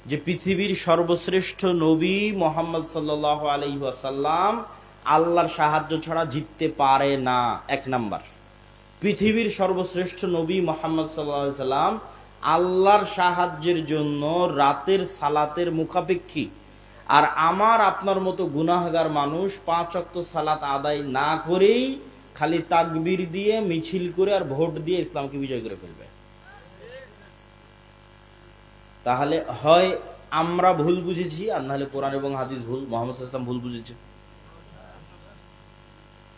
যে পৃথিবীর সর্বশ্রেষ্ঠ নবী মুহাম্মদ সাল্লাল্লাহু আলাইহি ওয়াসাল্লাম আল্লাহর সাহায্য ছাড়া জিততে পারে না। 1 নাম্বার, পৃথিবীর সর্বশ্রেষ্ঠ নবী মুহাম্মদ সাল্লাল্লাহু আলাইহি ওয়াসাল্লাম আল্লাহর সাহায্যের জন্য রাতের সালাতের মুখাপেক্ষী। আর আমার আপনার মতো গুনাহগার মানুষ 5 ওয়াক্ত সালাত আদায় না করেই খালি তাকবীর দিয়ে, মিছিল করে আর ভোট দিয়ে ইসলামকে বিজয় করে ফেলবে। তাহলে হয় আমরা ভুল বুঝেছি, আর নাহলে কোরআন এবং হাদিস ভুল, মুহাম্মদ সাল্লাল্লাহু আলাইহি ওয়াসাল্লাম ভুল বুঝেছে।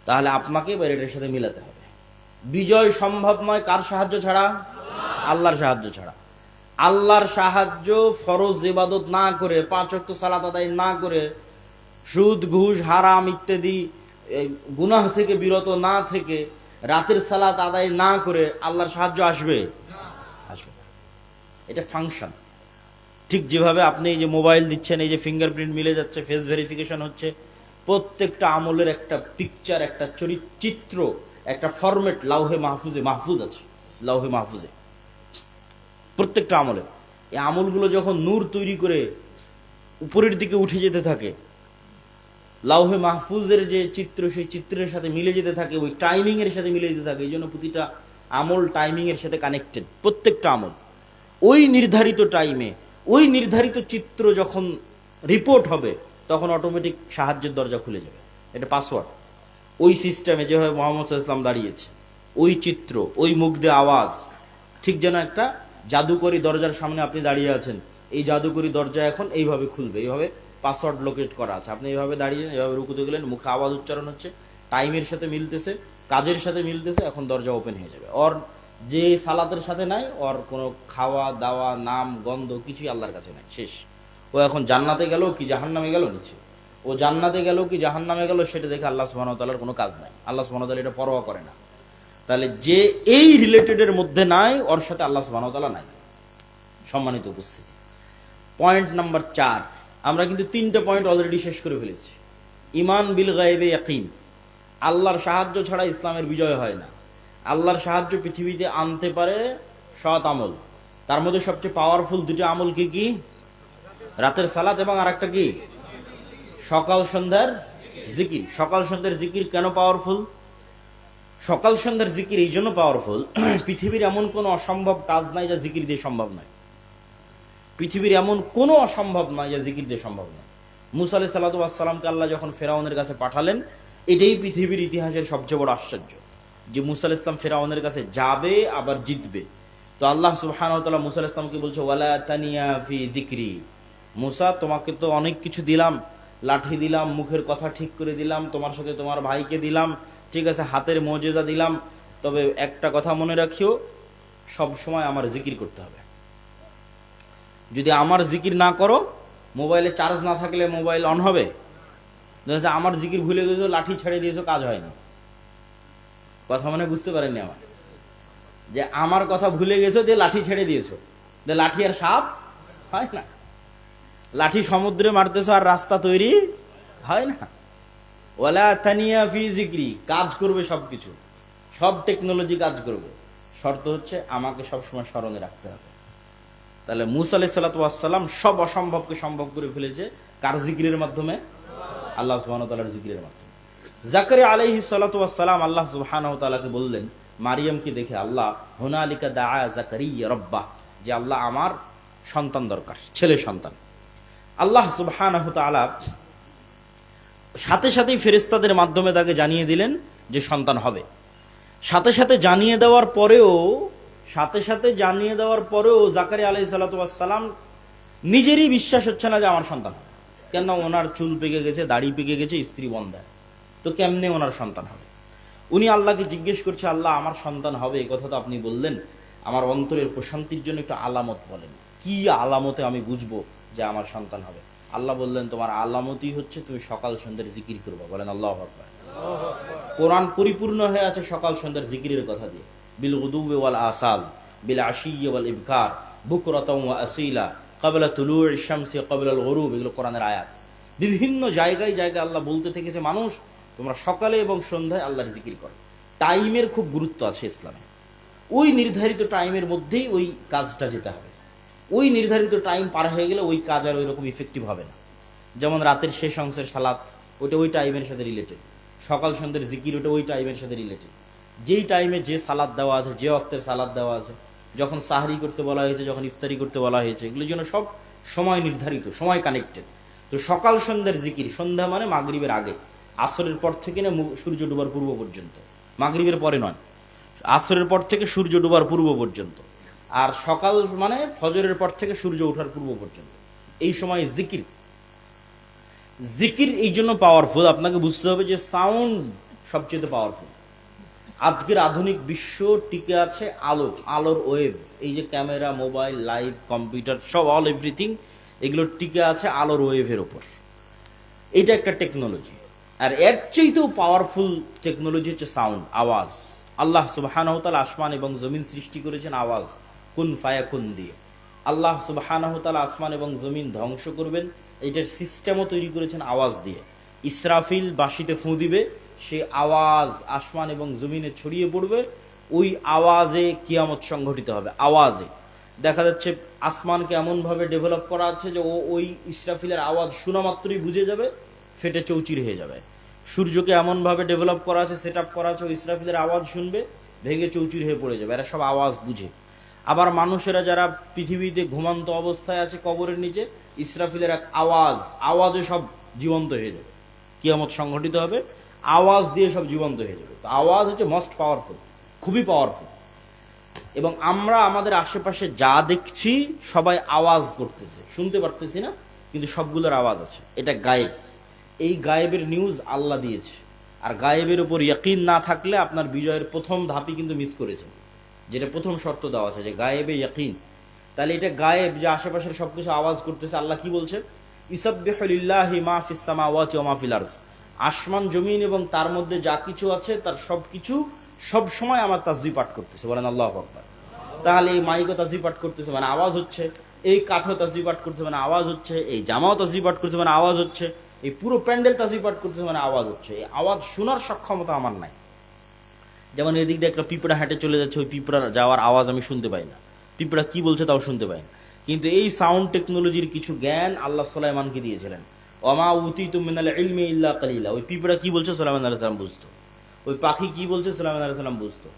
তাহলে আপনাকে এটার সাথে মিলাতে হবে। বিজয় সম্ভব নয় কার সাহায্য ছাড়া? আল্লাহর সাহায্য ছাড়া। আল্লাহর সাহায্য ফরজ ইবাদত না করে, 5 ওয়াক্ত সালাত আদায় না করে, সুদ ঘুষ হারাম ইত্যাদি গুনাহ থেকে বিরত না থেকে, রাতের সালাত আদায় না করে আল্লাহর সাহায্য আসবে? আসবে। এটা ফাংশন। ঠিক যেভাবে আপনি এই যে মোবাইল দিচ্ছেন, এই যে ফিঙ্গারপ্রিন্ট মিলে যাচ্ছে, ফেস ভেরিফিকেশন হচ্ছে, প্রত্যেকটা আমলের একটা পিকচার, একটা চিত্র, একটা ফরম্যাট লাউহে মাহফুজ আছে। লাউহে মাহফুজে প্রত্যেকটা আমলে, এই আমলগুলো যখন নূর তৈরি করে উপরের দিকে উঠে যেতে থাকে, লাউহে মাহফুজের যে চিত্র, সেই চিত্রের সাথে মিলে যেতে থাকে, ওই টাইমিং এর সাথে মিলে যেতে থাকে। এই জন্য প্রতিটা আমল টাইমিং এর সাথে কানেক্টেড। প্রত্যেকটা আমল ওই নির্ধারিত টাইমে, ওই নির্ধারিত চিত্র যখন রিপোর্ট হবে, তখন অটোমেটিক সাহায্যের দরজা খুলে যাবে। এটা পাসওয়ার্ড। ওই সিস্টেমে যেভাবে মুহাম্মদ সাল্লাল্লাহু আলাইহি ওয়াসাল্লাম দাঁড়িয়েছে, ওই চিত্র, ওই মুখ দিয়ে আওয়াজ, ঠিক যেন একটা জাদুকরি দরজার সামনে আপনি দাঁড়িয়ে আছেন, এই জাদুকরি দরজা এখন এইভাবে খুলবে, এইভাবে পাসওয়ার্ড লোকেট করা আছে। আপনি এইভাবে দাঁড়িয়ে, এইভাবে রুকুতে গেলেন, মুখে আওয়াজ উচ্চারণ হচ্ছে, টাইমের সাথে মিলতেছে, কাজের সাথে মিলতেছে, এখন দরজা ওপেন হয়ে যাবে। ওর যে সালাতের সাথে নাই, ওর কোনো খাওয়া দাওয়া, নাম, গন্ধ কিছুই আল্লাহর কাছে নাই, শেষ। ও এখন জান্নাতে গেল কি জাহান্নামে গেল, নিচে ও জান্নাতে গেল কি জাহান্নামে গেল সেটা দেখে আল্লাহ সুবহানাহু ওয়া তাআলার কোনো কাজ নাই। আল্লাহ সুবহানাহু ওয়া তাআলা এটা পরোয়া করে না। তাহলে যে এই রিলেটেডের মধ্যে নাই, ওর সাথে আল্লাহ সুবহানাহু ওয়া তাআলা নাই। সম্মানিত উপস্থিতি, পয়েন্ট নাম্বার 4, আমরা কিন্তু 3টা পয়েন্ট অলরেডি শেষ করে ফেলেছি। ঈমান বিল গায়বে ইয়াকিন, আল্লাহর সাহায্য ছাড়া ইসলামের বিজয় হয় না। আল্লাহর সাহায্য পৃথিবীতে আনতে পারে সৎ আমল। তার মধ্যে সবচেয়ে পাওয়ারফুল 2টা আমল কি কি? রাতের সালাত এবং আরেকটা কি? সকাল সন্ধ্যার জিকির। সকাল সন্ধ্যার জিকির কেন পাওয়ারফুল? সকাল সন্ধ্যার জিকির এই জন্য পাওয়ারফুল, পৃথিবীর এমন কোনো অসম্ভব কাজ নাই যা জিকির দিয়ে সম্ভব নয়। পৃথিবীর এমন কোনো অসম্ভব নয় যা জিকির দিয়ে সম্ভব নয়। মুসা আলাইহিস সালাতু ওয়াস সালামকে আল্লাহ যখন ফেরাউনের কাছে পাঠালেন, এটাই পৃথিবীর ইতিহাসের সবচেয়ে বড় আশ্চর্য, যে মুসা আলাইহিস সালাম ফেরাউনের কাছে যাবে আবার জিতবে। তো আল্লাহ সুবহানাহু ওয়া তাআলা মুসা আলাইহিস সালামকে বলছে ওয়ালা তানিয়া ফি যিকরি, মুসা তোমাকে তো অনেক কিছু দিলাম, লাঠি দিলাম, মুখের কথা ঠিক করে দিলাম, তোমার সাথে তোমার ভাইকে দিলাম, ঠিক আছে, হাতের মুজিজা দিলাম, তবে একটা কথা মনে রাখিও, সব সময় আমার জিকির করতে হবে। যদি আমার জিকির না করো, মোবাইলে চার্জ না থাকলে মোবাইল অন হবে? আমার জিকির ভুলে গেছো, লাঠি ছেড়ে দিয়েছো, কাজ হয় না। কথা মানে বুঝতে পারেননি আমার, যে আমার কথা ভুলে গেছো যে লাঠি ছেড়ে দিয়েছো, যে লাঠি আর সাপ হয় না। লাঠি সমুদ্রে মারতেছো আর রাস্তা তৈরি হয় না। ওয়ালা তানিয়া ফি যিকরি, কাজ করবে, সবকিছু, সব টেকনোলজি কাজ করবে, শর্ত হচ্ছে আমাকে সবসময় স্মরণে রাখতে হবে। তাহলে মুসা আলাইহিস সালাতু ওয়াস সালাম সব অসম্ভবকে সম্ভব করে ফেলেছে কার জিকিরের মাধ্যমে? আল্লাহ সুবহানাহু ওয়া তাআলার জিকিরের মাধ্যমে। জাকারিয়া আলাইহিস সালাতু ওয়াস সালাম আল্লাহ সুবহানাহু ওয়া তাআলাকে বললেন, মারিয়ামকে দেখে আল্লাহ, হুনালিকা দাআ জাকারিয়া রাব্বাহ, যে আল্লাহ আমার সন্তান দরকার, ছেলে সন্তান। আল্লাহ সুবহানাহু ওয়া তাআলা সাথে সাথেই ফেরেশতাদের মাধ্যমে তাকে জানিয়ে দিলেন যে সন্তান হবে। সাথে সাথে জানিয়ে দেওয়ার পরেও জাকারিয়া আলাইহিস সালাতু ওয়াস সালাম নিজেরই বিশ্বাস হচ্ছে না যে আমার সন্তান হবে। কেন? ওনার চুল পেকে গেছে, দাড়ি পেকে গেছে, স্ত্রী বন্ধা, তো কেমনে ওনার সন্তান হবে? উনি আল্লাহকে জিজ্ঞেস করছে, আল্লাহ আমার সন্তান হবে এই কথা তো আপনি বললেন, আমার অন্তরের প্রশান্তির জন্য একটু আলামত বলেন, কি আলামতে আমি বুঝবো যে আমার সন্তান হবে? আল্লাহ বললেন, তোমার আলামতই হচ্ছে তুমি সকাল সন্ধ্যার জিকির করবা। বলেন আল্লাহু আকবার। কোরআন পরিপূর্ণ হয়ে আছে সকাল সন্ধ্যার জিকিরের কথা দিয়ে, বিল গুদুওয়ি ওয়াল আসাল, বিল আশিয়্যি ওয়াল ইবকার, বুকরাতাও ওয়া আসীলা, ক্বাবলা তুলুইশ শামসি ক্বাবলাল গুরুব, এগুলো কোরআনের আয়াত। বিভিন্ন জায়গায় জায়গায় আল্লাহ বলতে থেকেছে, মানুষ তোমরা সকালে এবং সন্ধ্যায় আল্লাহর জিকির করো। টাইমের খুব গুরুত্ব আছে ইসলামে। ওই নির্ধারিত টাইমের মধ্যেই ওই কাজটা যেতে হবে। ওই নির্ধারিত টাইম পার হয়ে গেলে ওই কাজ আর ওই রকম ইফেক্টিভ হবে না। যেমন রাতের শেষ অংশের সালাত, ওইটা ওই টাইমের সাথে রিলেটেড। সকাল সন্ধ্যের জিকির, ওটা ওই টাইমের সাথে রিলেটেড। যেই টাইমে যে সালাদ দেওয়া আছে, যে ওয়াক্তের সালাদ দেওয়া আছে, যখন সাহরি করতে বলা হয়েছে, যখন ইফতারি করতে বলা হয়েছে, এগুলোর জন্য সব সময় নির্ধারিত, সময় কানেক্টেড। তো সকাল সন্ধ্যার জিকির, সন্ধ্যা মানে মাগরিবের আগে, আসরের পর থেকে না সূর্য ডুবার পূর্ব পর্যন্ত, মাগরিবের পরে নয়, আসরের পর থেকে সূর্য ডুবার পূর্ব পর্যন্ত। আর সকাল মানে ফজরের পর থেকে সূর্য ওঠার পূর্ব পর্যন্ত, এই সময় জিকির। জিকির এই জন্য পাওয়ারফুল, আপনাকে বুঝতে হবে যে সাউন্ড সবচেয়ে পাওয়ারফুল। আজকের আধুনিক বিশ্ব টিকে আছে আলোর ওয়েভ। এই যে ক্যামেরা, মোবাইল, লাইভ, কম্পিউটার, সব অল এভরিথিং, এগুলো টিকে আছে আলোর ওয়েভের ওপর। এটা একটা টেকনোলজি। আর এর চাইতেও পাওয়ারফুল টেকনোলজি হচ্ছে সাউন্ড, আওয়াজ। আল্লাহ সুবহানাহু ওয়া তাআলা আসমান এবং জমিন সৃষ্টি করেছেন আওয়াজ, কুন ফায়াকুন দিয়ে। আল্লাহ সুবহানাহু ওয়া তাআলা আসমান এবং জমিন ধ্বংস করবেন, এইটার সিস্টেমও তৈরি করেছেন আওয়াজ দিয়ে। ইসরাফিল বাঁশিতে ফুঁ দিবে, সে আওয়াজ আসমান এবং জমিনে ছড়িয়ে পড়বে, ওই আওয়াজে কিয়ামত সংঘটিত হবে। আওয়াজে দেখা যাচ্ছে আসমানকে এমন ভাবে ডেভেলপ করা আছে যে ও ওই ইসরাফিলের আওয়াজ শোনা মাত্রই বুঝে যাবে, ফেটে চৌচির হয়ে যাবে। সূর্যকে এমন ভাবে ডেভেলপ করা আছে, সেট আপ করা আছে, ওই ইসরাফিলের আওয়াজ শুনবে, ভেঙে চৌচির হয়ে পড়ে যাবে। এরা সব আওয়াজ বুঝে। আবার মানুষেরা যারা পৃথিবীতে ঘুমান্ত অবস্থায় আছে কবরের নিচে, ইসরাফিলের এক আওয়াজে সব জীবন্ত হয়ে যাবে, কিয়ামত সংঘটিত হবে, আওয়াজ দিয়ে সব জীবন্ত হয়ে যাবে। তো আওয়াজ হচ্ছে মোস্ট পাওয়ারফুল, খুবই পাওয়ারফুল। এবং আমরা আমাদের আশেপাশে যা দেখছি সবাই আওয়াজ করতেছে, শুনতে পারতেছি না, কিন্তু সবগুলোর আওয়াজ আছে। এটা গায়েব। এই গায়েবের নিউজ আল্লাহ দিয়েছে। আর গায়েবের উপর ইয়াকিন না থাকলে আপনার বিজয়ের প্রথম ধাপই কিন্তু মিস করেছেন, যেটা প্রথম শর্ত দেওয়া আছে, যে গায়েবে ইয়াকিন। তাহলে এটা গায়েব, যে আশেপাশের সবকিছু আওয়াজ করতেছে। আল্লাহ কি বলছে? ইউসাব্বিহু লিল্লাহি মা ফিস সামাওয়াতি ওয়া মা ফিল আরজ, আসমান জমিন এবং তার মধ্যে যা কিছু আছে তার সবকিছু সব সময় আমার তাসবিহ পাঠ করতেছে। বলেন আল্লাহু আকবার। তাহলে এই মাইকও তাসবিহ পাঠ করতেছে, মানে আওয়াজ হচ্ছে। এই কাঠও তাসবিহ পাঠ করতেছে, মানে আওয়াজ হচ্ছে। এই জামাও তাসবিহ পাঠ করতেছে, মানে আওয়াজ হচ্ছে। এই পুরো প্যান্ডেল তাসবিহ পাঠ করতেছে, মানে আওয়াজ হচ্ছে। এই আওয়াজ শোনার সক্ষমতা আমার নাই। যেমন এদিক দিয়ে একটা পিঁপড়া হেঁটে চলে যাচ্ছে, ওই পিঁপড়ার যাওয়ার আওয়াজ আমি শুনতে পাই না, পিঁপড়া কি বলছে তাও শুনতে পাই না। কিন্তু এই সাউন্ড টেকনোলজির কিছু জ্ঞান আল্লাহ সুলাইমানকে দিয়েছিলেন। ওমা উতীতুম মিনাল ইলমি ইল্লা কালিলা। ওই পিঁপড়া কি বলছে সুলাইমান আলাইহিস সালাম বুঝতো, ওই পাখি কি বলছে সুলাইমান আলাইহিস সালাম বুঝতো,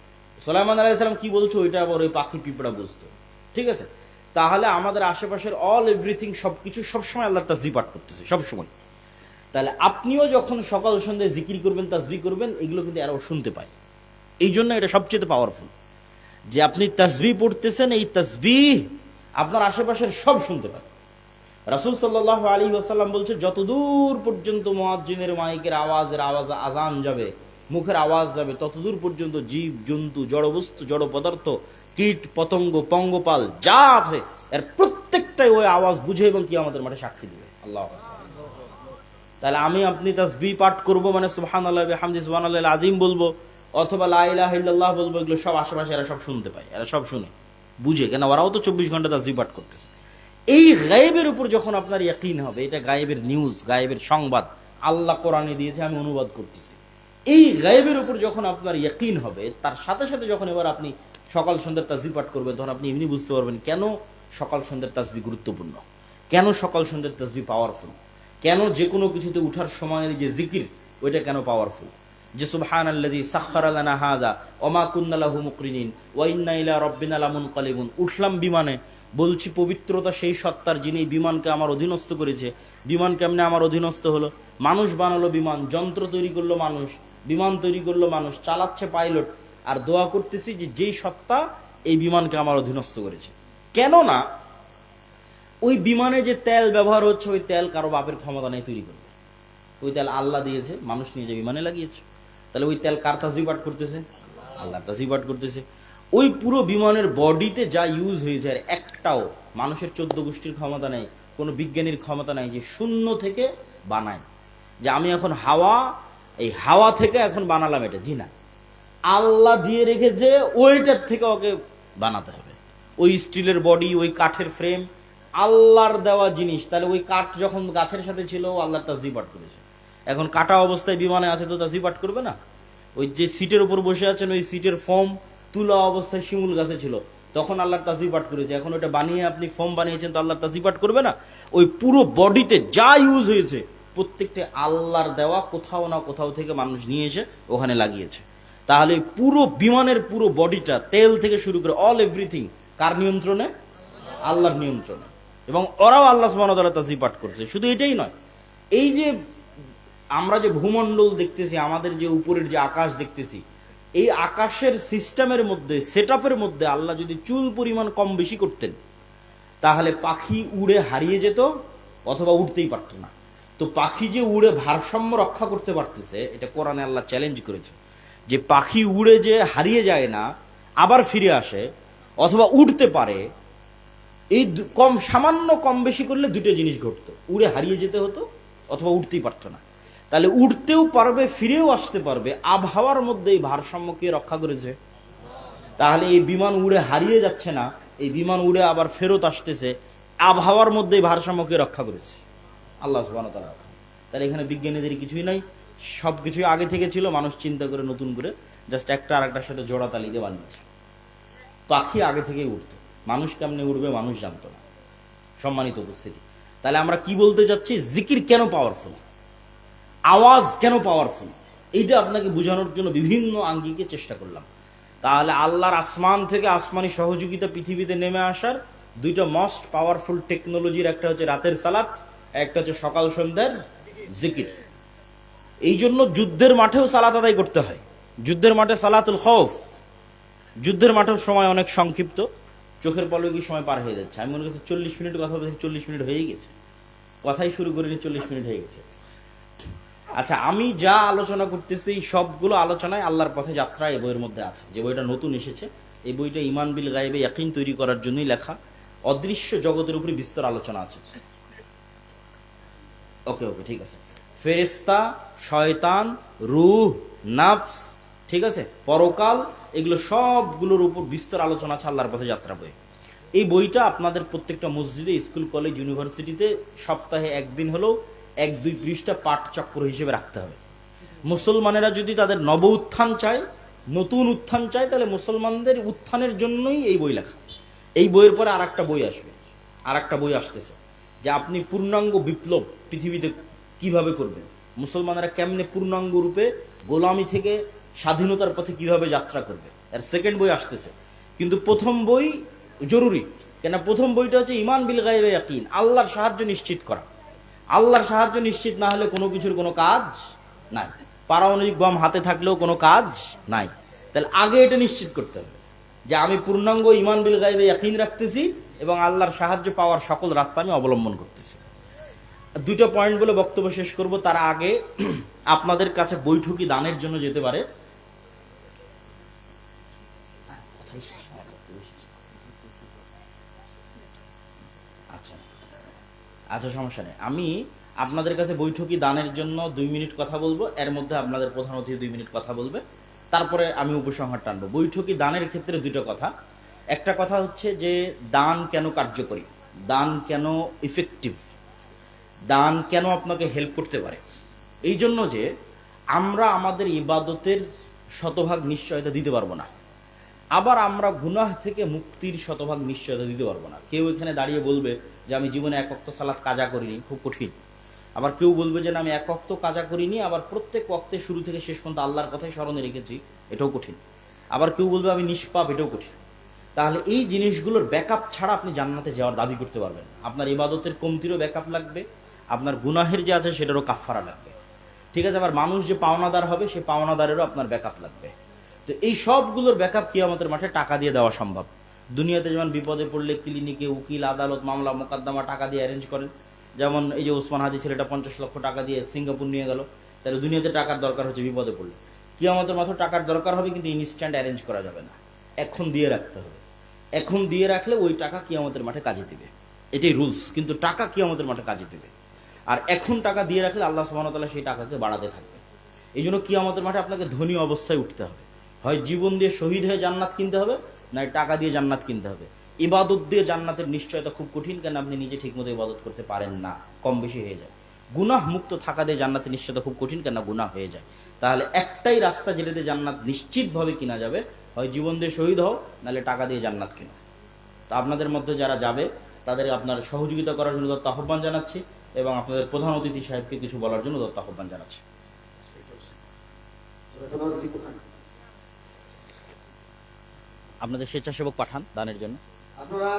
সুলাইমান আলাইহিস সালাম কি বলছে ওইটা আবার ওই পাখি পিঁপড়া বুঝতো। ঠিক আছে? তাহলে আমাদের আশেপাশের অল এভরিথিং সবকিছু সবসময় আল্লাহ তাসবিহ পাঠ করতেছে সবসময়। তাহলে আপনিও যখন সকাল সন্ধ্যায় জিকির করবেন, তাসবিহ করবেন, এগুলো কিন্তু আরো শুনতে পায়। এই জন্য এটা সবচেয়ে পাওয়ারফুল। যে আপনি তাসবিহ পড়তেছেন, এই তাসবিহ আপনার আশেপাশের সব শুনতে পাবে। রাসূল সাল্লাল্লাহু আলাইহি ওয়াসাল্লাম বলছে, যতদূর পর্যন্ত মুয়াজ্জিনের মাইকের আওয়াজ আজান যাবে, মুখের আওয়াজ যাবে, ততদূর পর্যন্ত জীব জন্তু, জড়বস্তু, জড় পদার্থ, কীট পতঙ্গ, পঙ্গপাল যা আছে এর প্রত্যেকটাই ওই আওয়াজ বুঝে এবং কিয়ামতের মাঠে সাক্ষী দিবে। আল্লাহু আকবার। তাহলে আমি আপনি তাসবিহ পাঠ করব মানে সুবহানাল্লাহি ওয়া বিহামদিহি সুবহানাল্লাহিল আযীম বলবো, অথবা লা ইলাহা ইল্লাল্লাহ বলবো, এগুলো সব আশেপাশে এরা সব শুনতে পায়, এরা সব শুনে বুঝে, কেন ওরাও তো 24 ঘন্টা তাসবিহ পাঠ করতেছে। এই গায়েবের উপর যখন আপনার ইয়াকিন হবে, এটা গায়েবের নিউজ, গায়েবের সংবাদ, আল্লাহ কোরআনে দিয়েছে, আমি অনুবাদ করতেছি, এই গায়েবের উপর যখন আপনার ইয়াকিন হবে, তার সাথে সাথে যখন এবার আপনি সকাল সন্ধ্যার তাসবিহ পাঠ করবেন, তখন আপনি এমনি বুঝতে পারবেন কেন সকাল সন্ধ্যার তাসবিহ গুরুত্বপূর্ণ, কেন সকাল সন্ধ্যার তাসবিহ পাওয়ারফুল, কেন যে কোনো কিছুতে উঠার সময়ের যে জিকির ওইটা কেন পাওয়ারফুল। যে সুবহানাল্লাযী সাখখারা লানা হাযা ওয়া মা কুন্না লাহু মুকরিনিন ওয়া ইন্না ইলা রাব্বিনা লামুনকালিবুন। উঠলাম বিমানে, বলছি পবিত্রতা সেই সত্তার যিনি বিমানকে আমার অধীনস্থ করেছে। বিমান কেমনে আমার অধীনস্থ হলো? মানুষ বানালো বিমান, যন্ত্র তৈরি করলো মানুষ, বিমান তৈরি করলো মানুষ, চালাচ্ছে পাইলট, আর দোয়া করতেছি যে যেই সত্তা এই বিমানকে আমার অধীনস্থ করেছে। কেননা ওই বিমানে যে তেল ব্যবহার হচ্ছে, ওই তেল কারো বাপের ক্ষমতা নেই তৈরি করবে, ওই তেল আল্লাহ দিয়েছে, মানুষ নিয়ে যে বিমানে লাগিয়েছে। তাহলে ওই তেল কার তাসবিহ পাঠ করতেছে? আল্লাহর তাসবিহ পাঠ করতেছে। ওই পুরো বিমানের বডিতে যা ইউজ হয়েছে, আর একটাও মানুষের 14 গোষ্ঠীর ক্ষমতা নেই, কোনো বিজ্ঞানীর ক্ষমতা নাই যে শূন্য থেকে বানায়, যে আমি এখন হাওয়া, এই হাওয়া থেকে এখন বানালাম এটা, জি না, আল্লাহ দিয়ে রেখেছে, ওইটার থেকে ওকে বানাতে হবে। ওই স্টিলের বডি, ওই কাঠের ফ্রেম, আল্লাহর দেওয়া জিনিস। তাহলে ওই কাঠ যখন গাছের সাথে ছিল, আল্লাহর তাসবিহ পাঠ করেছে। এখন কাটা অবস্থায় বিমানে আছে, তো তাসবিহ পাঠ করবে না? ওই যে সিটের উপর বসে আছেন, ওই সিটের ফোম তুলা অবস্থায় শিমুল গাছে ছিল, তখন আল্লাহর তাসবিহ পাঠ করেছে। এখন ওটা বানিয়ে আপনি ফোম বানিয়েছেন, তো আল্লাহর তাসবিহ পাঠ করবে না? ওই পুরো বডিতে যা ইউজ হয়েছে, প্রত্যেকটা আল্লাহর দেওয়া, কোথাও না কোথাও থেকে মানুষ নিয়ে এসে ওখানে লাগিয়েছে। তাহলে পুরো বিমানের পুরো বডিটা, তেল থেকে শুরু করে অল এভরিথিং কার নিয়ন্ত্রণে? আল্লাহর নিয়ন্ত্রণে। এবং ওরাও আল্লাহ সুবহানাহু ওয়া তাআলা তাসবিহ পাঠ করছে। শুধু এটাই নয়, এই যে আমরা যে ভূমণ্ডল দেখতেছি, আমাদের যে উপরের যে আকাশ দেখতেছি, এই আকাশের সিস্টেমের মধ্যে, সেটআপের মধ্যে আল্লাহ যদি চুল পরিমাণ কম বেশি করতেন, তাহলে পাখি উড়ে হারিয়ে যেত অথবা উঠতেই পারত না। তো পাখি যে উড়ে ভারসাম্য রক্ষা করতে পারতেছে, এটা কোরআনে আল্লাহ চ্যালেঞ্জ করেছে, যে পাখি উড়ে যে হারিয়ে যায় না, আবার ফিরে আসে অথবা উঠতে পারে। এই সামান্য কম বেশি করলে দুটো জিনিস ঘটতো, উড়ে হারিয়ে যেতে হতো অথবা উঠতেই পারতো না। তাহলে উঠতেও পারবে, ফিরেও আসতে পারবে, আবহাওয়ার মধ্যে এই ভারসাম্যকে রক্ষা করেছে। তাহলে এই বিমান উড়ে হারিয়ে যাচ্ছে না, এই বিমান উড়ে আবার ফেরত আসতেছে, আবহাওয়ার মধ্যে এই ভারসাম্যকে রক্ষা করেছে আল্লাহ সুবহানাহু ওয়া তাআলা। তাহলে এখানে বিজ্ঞানীদের কিছুই নাই, সবকিছুই আগে থেকে ছিল, মানুষ চিন্তা করে নতুন করে জাস্ট একটা আর একটার সাথে জোড়া তালি দিয়ে বানিয়েছে। পাখি আগে থেকেই উঠতো, মানুষ কেমনে উঠবে মানুষ জানতো না। সম্মানিত উপস্থিতি, তাহলে আমরা কি বলতে চাচ্ছি? জিকির কেন পাওয়ারফুল, আওয়াজ কেন পাওয়ারফুল, এইটা আপনাকে বোঝানোর জন্য বিভিন্ন আঙ্গিকে চেষ্টা করলাম। তাহলে আল্লাহর আসমান থেকে আসমানি সহযোগিতা পৃথিবীতে নেমে আসার দুইটা মোস্ট পাওয়ারফুল টেকনোলজির, একটা হচ্ছে রাতের সালাত, একটা হচ্ছে সকাল সন্ধ্যার জিকির। এই জন্য যুদ্ধের মাঠেও সালাত আদায় করতে হয়। যুদ্ধের মাঠে সালাতুল খৌফ, যুদ্ধের মাঠের সময় অনেক সংক্ষিপ্ত, চোখের পলকে সময় পার হয়ে যাচ্ছে। আমি মনে করছি 40 মিনিট কথা বলছি, 40 মিনিট হয়ে গেছে, কথাই শুরু করিনি, 40 মিনিট হয়ে গেছে। আচ্ছা, আমি যা আলোচনা করতেছি সবগুলো আলোচনায় আল্লাহর পথে যাত্রা এই বইয়ের মধ্যে আছে। যে বইটা নতুন এসেছে, এই বইটা ঈমান বিল গায়বে ইয়াকিন তৈরি করার জন্যই লেখা। অদৃশ্য জগতের উপরে বিস্তর আলোচনা আছে। ওকে ওকে, ঠিক আছে। ফেরেশতা, শয়তান, রূহ, নাফস, ঠিক আছে, পরকাল, এগুলো সবগুলোর উপর বিস্তর আলোচনা আছে আল্লাহর পথে যাত্রা বই। এই বইটা আপনাদের প্রত্যেকটা মসজিদে, স্কুল, কলেজ, ইউনিভার্সিটিতে সপ্তাহে একদিন হলেও 1-2 পৃষ্ঠা পাঠ চক্র হিসেবে রাখতে হবে। মুসলমানেরা যদি তাদের নব উত্থান চায়, নতুন উত্থান চায়, তাহলে মুসলমানদের উত্থানের জন্যই এই বই লেখা। এই বইয়ের পরে আর একটা বই আসবে, আর একটা বই আসতেছে, যে আপনি পূর্ণাঙ্গ বিপ্লব পৃথিবীতে কিভাবে করবেন, মুসলমানেরা কেমনে পূর্ণাঙ্গ রূপে গোলামি থেকে স্বাধীনতার পথে কিভাবে যাত্রা করবে। এর সেকেন্ড বই আসতেছে। কিন্তু প্রথম বই জরুরি, কেন? প্রথম বইটা হচ্ছে ঈমান বিল গায়বে ইয়াকিন, আল্লাহর সাহায্য নিশ্চিত করা। আল্লাহর সাহায্য নিশ্চিত না হলে কোনো কিছুর কোনো কাজ নাই। পারমাণবিক বম হাতে থাকলেও কোনো কাজ নাই। তাহলে আগে এটা নিশ্চিত করতে হবে যে আমি পূর্ণাঙ্গ ঈমান বিল গায়বে ইয়াকিন রাখতেছি এবং আল্লাহর সাহায্য পাওয়ার সকল রাস্তা আমি অবলম্বন করতেছি। দুটো পয়েন্ট বলে বক্তব্য শেষ করব। তার আগে আপনাদের কাছে বৈঠকি দানের জন্য যেতে পারে। আচ্ছা, সমস্যা নেই। আমি আপনাদের কাছে বৈঠকি দানের জন্য 2 মিনিট কথা বলবো, এর মধ্যে আপনাদের প্রধান অতিথি 2 মিনিট কথা বলবে, তারপরে আমি উপসংহার টানবো। বৈঠকি দানের ক্ষেত্রে দুটো কথা। একটা কথা হচ্ছে যে দান কেন কার্যকরী, দান কেন ইফেক্টিভ, দান কেন আপনাকে হেল্প করতে পারে। এই জন্য যে আমরা আমাদের ইবাদতের শতভাগ নিশ্চয়তা দিতে পারবো না, আবার আমরা গুনাহ থেকে মুক্তির শতভাগ নিশ্চয়তা দিতে পারবো না। কেউ এখানে দাঁড়িয়ে বলবে যে আমি জীবনে 1 ওয়াক্ত সালাত কাজা করিনি, খুব কঠিন। আবার কেউ বলবে যে না, আমি 1 ওয়াক্ত কাজা করিনি, আবার প্রত্যেক ওয়াক্তে শুরু থেকে শেষ পর্যন্ত আল্লাহর কথাই স্মরণে রেখেছি, এটাও কঠিন। আবার কেউ বলবে আমি নিষ্পাপ, এটাও কঠিন। তাহলে এই জিনিসগুলোর ব্যাকআপ ছাড়া আপনি জান্নাতে যাওয়ার দাবি করতে পারবেন। আপনার ইবাদতের কমতিরও ব্যাকআপ লাগবে, আপনার গুনাহের যে আছে সেটারও কাফফারা লাগবে, ঠিক আছে। আবার মানুষ যে পাওনাদার হবে সে পাওনাদারেরও আপনার ব্যাকআপ লাগবে। তো এই সবগুলোর ব্যাকআপ কিয়ামতের মাঠে টাকা দিয়ে দেওয়া সম্ভব। দুনিয়াতে যেমন বিপদে পড়লে ক্লিনিকে উকিল, আদালত, মামলা মোকদ্দমা টাকা দিয়ে অ্যারেঞ্জ করেন, যেমন এই যে ওসমান হাদি ছেলেটা 50 লক্ষ টাকা দিয়ে সিঙ্গাপুর নিয়ে গেল, তাহলে দুনিয়াতে টাকার দরকার হচ্ছে বিপদে পড়লে। কিয়ামতের মাঠে টাকার দরকার হবে, কিন্তু ইনস্ট্যান্ট অ্যারেঞ্জ করা যাবে না, এখন দিয়ে রাখতে হবে। এখন দিয়ে রাখলে ওই টাকা কিয়ামতের মাঠে কাজে দিবে, এটাই রুলস। কিন্তু টাকা কিয়ামতের মাঠে কাজে দিবে। আর এখন টাকা দিয়ে রাখলে আল্লাহ সুবহানাহু ওয়া তাআলা সেই টাকাকে বাড়াতে থাকবে। এই জন্য কিয়ামতের মাঠে আপনাকে ধনী অবস্থায় উঠতে হবে, হয় জীবন দিয়ে শহীদ হয়ে জান্নাত কিনতে হবে, না টাকা দিয়ে জান্নাত কিনতে হবে। ইবাদত দিয়ে জান্নাতের নিশ্চয়তা খুব কঠিন, কেন আপনি নিজে ঠিকমতো ইবাদত করতে পারেন না, কম বেশি হয়ে যায়। গুনাহ মুক্ত থাকা দিয়ে জান্নাতের নিশ্চয়তা খুব কঠিন, কেন গুনাহ হয়ে যায়। তাহলে একটাই রাস্তা যেটা দিয়ে জান্নাত নিশ্চিতভাবে কিনা যাবে, হয় জীবন দিয়ে শহীদ হও, নাহলে টাকা দিয়ে জান্নাত কিনো। তো আপনাদের মধ্যে যারা যাবে তাদের আপনার সহযোগিতা করার জন্য দত্ত আহ্বান জানাচ্ছি, এবং আপনাদের প্রধান অতিথি সাহেবকে কিছু বলার জন্য দত্ত আহ্বান জানাচ্ছি। আপনাদের স্বেচ্ছাসেবক পাঠান দানের জন্য। আপনারা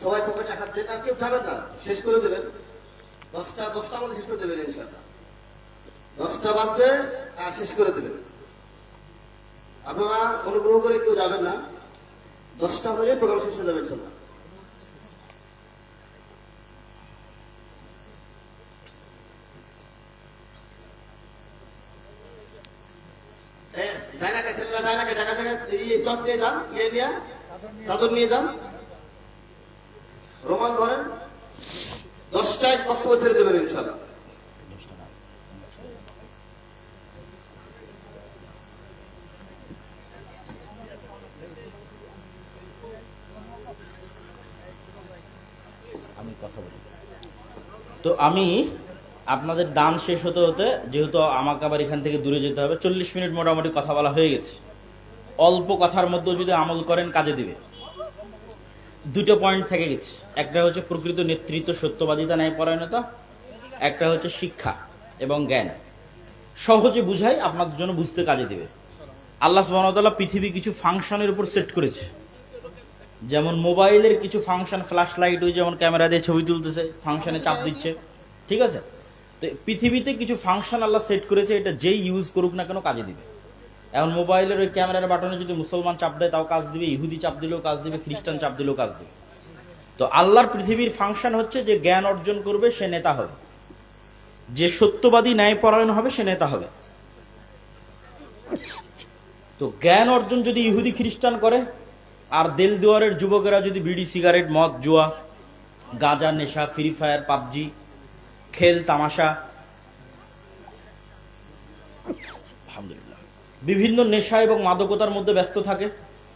সবাই পকেটে হাত দেন, আর কেউ যাবেন না, শেষ করে দেবেন। 10টা মধ্যে শেষ করে দেবেন ইনশাআল্লাহ। 10টা বাজবে আর শেষ করে দেবেন। আপনারা অনুগ্রহ করে কেউ যাবেন না, 10টা হয়ে প্রোগ্রাম শেষ হয়ে যাবে ইনশাআল্লাহ। চট নিয়ে যান, চাদর নিয়ে যান, রোমাল ধরেন। 10টায় বক্তব্য ছেড়ে দেবেন ইনশাআল্লাহ। আমি কথা বলি। তো আমি আপনাদের দান শেষ হতে হতে, যেহেতু আমাকে আবার এখান থেকে দূরে যেতে হবে, 40 মিনিট মোটামুটি কথা বলা হয়ে গেছে। অল্প কথার মধ্যে যদি আমল করেন কাজে দিবে। 2টো পয়েন্ট থেকে গেছে। একটা হচ্ছে প্রকৃত নেতৃত্ব, সত্যবাদিতা, ন্যায়পরায়ণতা। একটা হচ্ছে শিক্ষা এবং জ্ঞান। সহজে বুঝাই, আপনাদের জন্য বুঝতে কাজে দিবে। আল্লাহ সুবহানাহু ওয়া তাআলা পৃথিবী কিছু ফাংশনের উপর সেট করেছে। যেমন মোবাইলের কিছু ফাংশন, ফ্ল্যাশ লাইট, ওই যেমন ক্যামেরা দিয়ে ছবি তুলতেছে, ফাংশনে চাপ দিচ্ছে, ঠিক আছে। তো পৃথিবীতে কিছু ফাংশন আল্লাহ সেট করেছে, এটা যেই ইউজ করুক না কেন কাজে দিবে। এখন মোবাইলের ওই ক্যামেরার বাটনে যদি মুসলমান চাপ দেয় তাও কাজ দিবে, ইহুদি চাপ দিলেও কাজ দিবে, খ্রিস্টান চাপ দিলেও কাজ দিবে। তো আল্লাহর পৃথিবীর ফাংশন হচ্ছে যে জ্ঞান অর্জন করবে সে নেতা হবে, যে সত্যবাদী ন্যায়পরায়ণ হবে সে নেতা হবে। তো জ্ঞান অর্জন যদি ইহুদি খ্রিস্টান করে, আর দেল দুয়ারের যুবকেরা যদি বিড়ি, সিগারেট, মদ, জুয়া, গাঁজা, নেশা, ফ্রি ফায়ার, পাবজি, খেল তামাশা, আলহামদুলিল্লাহ, বিভিন্ন নেশা এবং মাদকতার মধ্যে ব্যস্ত থাকে,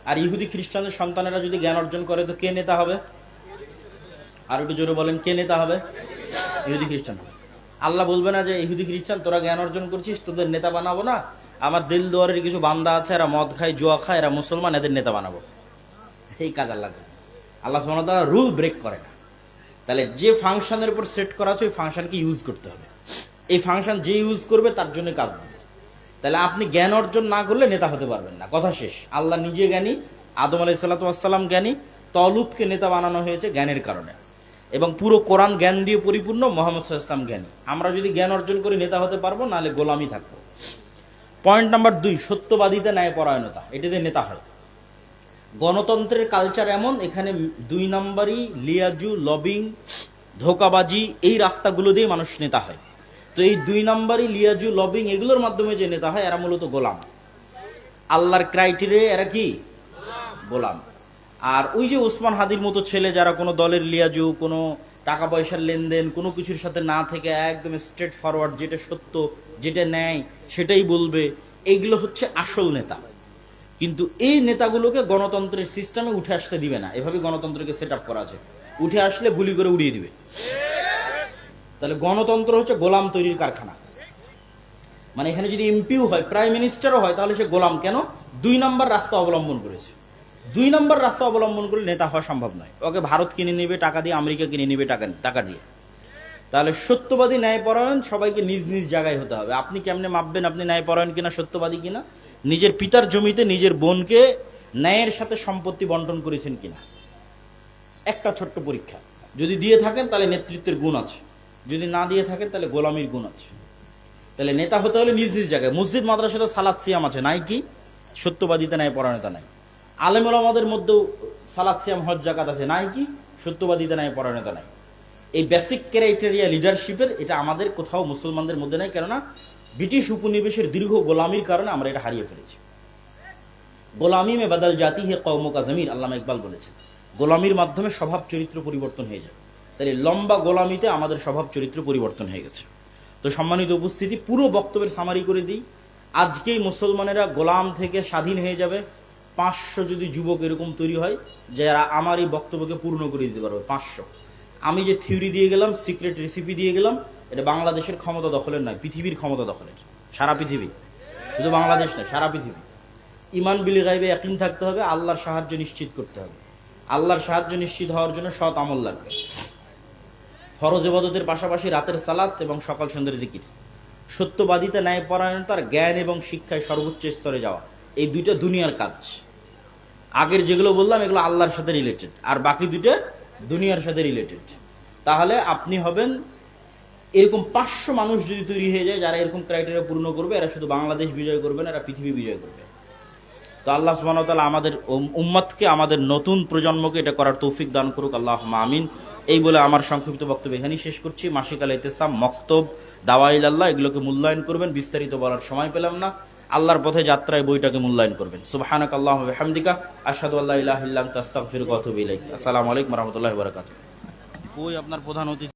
আর ইহুদি খ্রিস্টানের সন্তানেরা যদি জ্ঞান অর্জন করে, তো কে নেতা হবে? আর একটু জোরে বলেন, কে নেতা হবে? ইহুদি খ্রিস্টান। আল্লাহ বলবে না যে ইহুদি খ্রিস্টান তোরা জ্ঞান অর্জন করছিস, তোদের নেতা বানাবো না, আমার দিল দুয়ারের কিছু বান্দা আছে, এরা মদ খায়, জুয়া খায়, এরা মুসলমান, এদের নেতা বানাবো। এই কাজ আল্লাহ করে। আল্লাহ সুবহানাহু ওয়া তাআলা রুল ব্রেক করে না। তাহলে যে ফাংশনের উপর সেট করা আছে ওই ফাংশনকে ইউজ করতে হবে। এই ফাংশন যে ইউজ করবে তার জন্য কাজ দেবে। তাহলে আপনি জ্ঞান অর্জন না করলে নেতা হতে পারবেন না, কথা শেষ। আল্লাহ নিজে জ্ঞানী, আদম আলাইহিস সালাতু ওয়াস সালাম জ্ঞানী, তলুতকে নেতা বানানো হয়েছে জ্ঞানের কারণে, এবং পুরো কোরআন জ্ঞান দিয়ে পরিপূর্ণ, মুহাম্মদ সাল্লাল্লাহু আলাইহি ওয়াসাল্লাম জ্ঞানী। আমরা যদি জ্ঞান অর্জন করে নেতা হতে পারবো, নাহলে গোলামি থাকবো। পয়েন্ট নাম্বার 2, সত্যবাদিতা, ন্যায়পরায়ণতা, এটাতে নেতা হয়। গণতন্ত্রের কালচার এমন, এখানে 2 নাম্বারই লিয়াজু, লবিং, ধোকাবাজি, এই রাস্তাগুলো দিয়ে মানুষ নেতা হয়। তো এই 2 নাম্বারই লিয়াজু, লবিং, এগুলোর মাধ্যমে যে নেতা হয় এরা মূলত গোলাম। আল্লাহর ক্রাইটেরিয়া এরা কি গোলাম। আর ওই যে ওসমান হাদির মতো ছেলে যারা কোনো দলের লিয়াজু, কোনো টাকা পয়সার লেনদেন, কোনো কিছুর সাথে না থেকে একদম স্ট্রেট ফরওয়ার্ড, যেটা সত্য, যেটা ন্যায় সেটাই বলবে, এইগুলো হচ্ছে আসল নেতা। কিন্তু এই নেতাগুলোকে গণতন্ত্রের সিস্টেমে উঠে আসতে দিবে না। এভাবে গণতন্ত্রকে সেট আপ করা আছে, উঠে আসলে গুলি করে উড়িয়ে দিবে। তাহলে গণতন্ত্র হচ্ছে গোলাম তৈরির কারখানা। মানে এখানে যদি এমপিও হয়, প্রাইম মিনিস্টারও হয়, তাহলে সে গোলাম। কেন? 2 নাম্বার রাস্তা অবলম্বন করেছে। 2 নাম্বার রাস্তা অবলম্বন করে নেতা হওয়া সম্ভব নয়। ওকে ভারত কিনে নেবে টাকা দিয়ে, আমেরিকা কিনে নেবে টাকা দিয়ে। তাহলে সত্যবাদী, ন্যায়পরায়ণ সবাইকে নিজ নিজ জায়গায় হতে হবে। আপনি কেমনে মাপবেন আপনি ন্যায়পরায়ণ কিনা, সত্যবাদী কিনা? নিজের পিতার জমিতে নিজের বোনকে ন্যায়ের সাথে সম্পত্তি বন্টন করেছেন কিনা, একটা ছোট্ট পরীক্ষা। যদি দিয়ে থাকেন তাহলে নেতৃত্বের গুণ আছে, যদি না দিয়ে থাকেন তাহলে গোলামির গুণ আছে। তাহলে নেতা হতে হলে নিজ নিজ জায়গায়। মসজিদ মাদ্রাসাতে সালাত সিয়াম আছে, নাই কি? সত্যবাদিতা নাই, পরায়ণতা নাই। আলেম ওলামাদের মধ্যেও সালাত সিয়াম হজ জাকাত আছে, নাই কি? সত্যবাদিতা নাই, পরায়ণতা নাই। এই বেসিক ক্রাইটেরিয়া লিডারশিপের, এটা আমাদের কোথাও মুসলমানদের মধ্যে নাই। কেননা ব্রিটিশ উপনিবেশের দীর্ঘ গোলামির কারণে আমরা এটা হারিয়ে ফেলেছি। গোলামি মে বাদাল জাতি হে কওমো কা জমির, আল্লামা ইকবাল বলেছেন। গোলামির মাধ্যমে স্বভাব চরিত্র পরিবর্তন হয়ে যায়। তাহলে লম্বা গোলামিতে আমাদের স্বভাব চরিত্র পরিবর্তন হয়ে গেছে। তো সম্মানিত উপস্থিতি, পুরো বক্তব্যের সামারি করে দিই। আজকেই মুসলমানেরা গোলাম থেকে স্বাধীন হয়ে যাবে। 500 যদি যুবক এরকম তৈরি হয় যারা আমার এই বক্তব্যকে পূর্ণ করে দিতে পারবে, 500। আমি যে থিওরি দিয়ে গেলাম, সিক্রেট রেসিপি দিয়ে গেলাম, এটা বাংলাদেশের ক্ষমতা দখলের নয়, পৃথিবীর ক্ষমতা দখলের। সারা পৃথিবী, শুধু বাংলাদেশ নয়, সারা পৃথিবী। ইমান বিল গায়বে ইয়াকিন থাকতে হবে, আল্লাহর সাহায্য নিশ্চিত করতে হবে। আল্লাহর সাহায্য নিশ্চিত হওয়ার জন্য সৎ আমল লাগবে। ফরজ ইবাদতের পাশাপাশি রাতের সালাত এবং সকাল সন্ধ্যার জিকির। সত্যবাদিতা, ন্যায়পরায়ণতার জ্ঞান এবং শিক্ষায় সর্বোচ্চ স্তরে যাওয়া, এই 2টা দুনিয়ার কাজ। আগের যেগুলো বললাম এগুলো আল্লাহর সাথে রিলেটেড, আর বাকি 2টা দুনিয়ার সাথে রিলেটেড। তাহলে আপনি হবেন এরকম 500 মানুষ যদি তৈরি হয়ে যায় যারা এরকম ক্রাইটেরিয়া পূর্ণ করবে, এরা শুধু বাংলাদেশ বিজয় করবে না, এরা পৃথিবী বিজয় করবে। তো আল্লাহ সুবহানাহু ওয়া তাআলা আমাদের উম্মতকে, আমাদের নতুন প্রজন্মকে এটা করার তৌফিক দান করুক, আল্লাহুম্মা আমিন। এই বলে আমার সংক্ষিপ্ত বক্তব্য এখানেই শেষ করছি। মাসিক আল ইতিসাম, মক্তব, দাওয়া ইলাল্লাহ, এগুলোকে মূল্যায়ন করবেন। বিস্তারিত বলার সময় পেলাম না। আল্লাহর পথে যাত্রায় বইটাকে মূল্যায়ন করবেন। সুবহানাক আল্লাহুম্মা ওয়া বিহামদিকা, আশহাদু আল্লা ইলাহা ইল্লা আনতা, আস্তাগফিরুকা ওয়া আতুবু ইলাইক। আসসালামু আলাইকুম ওয়া রাহমাতুল্লাহি ওয়া বারাকাতুহু। কই আপনার প্রধান অতিথি?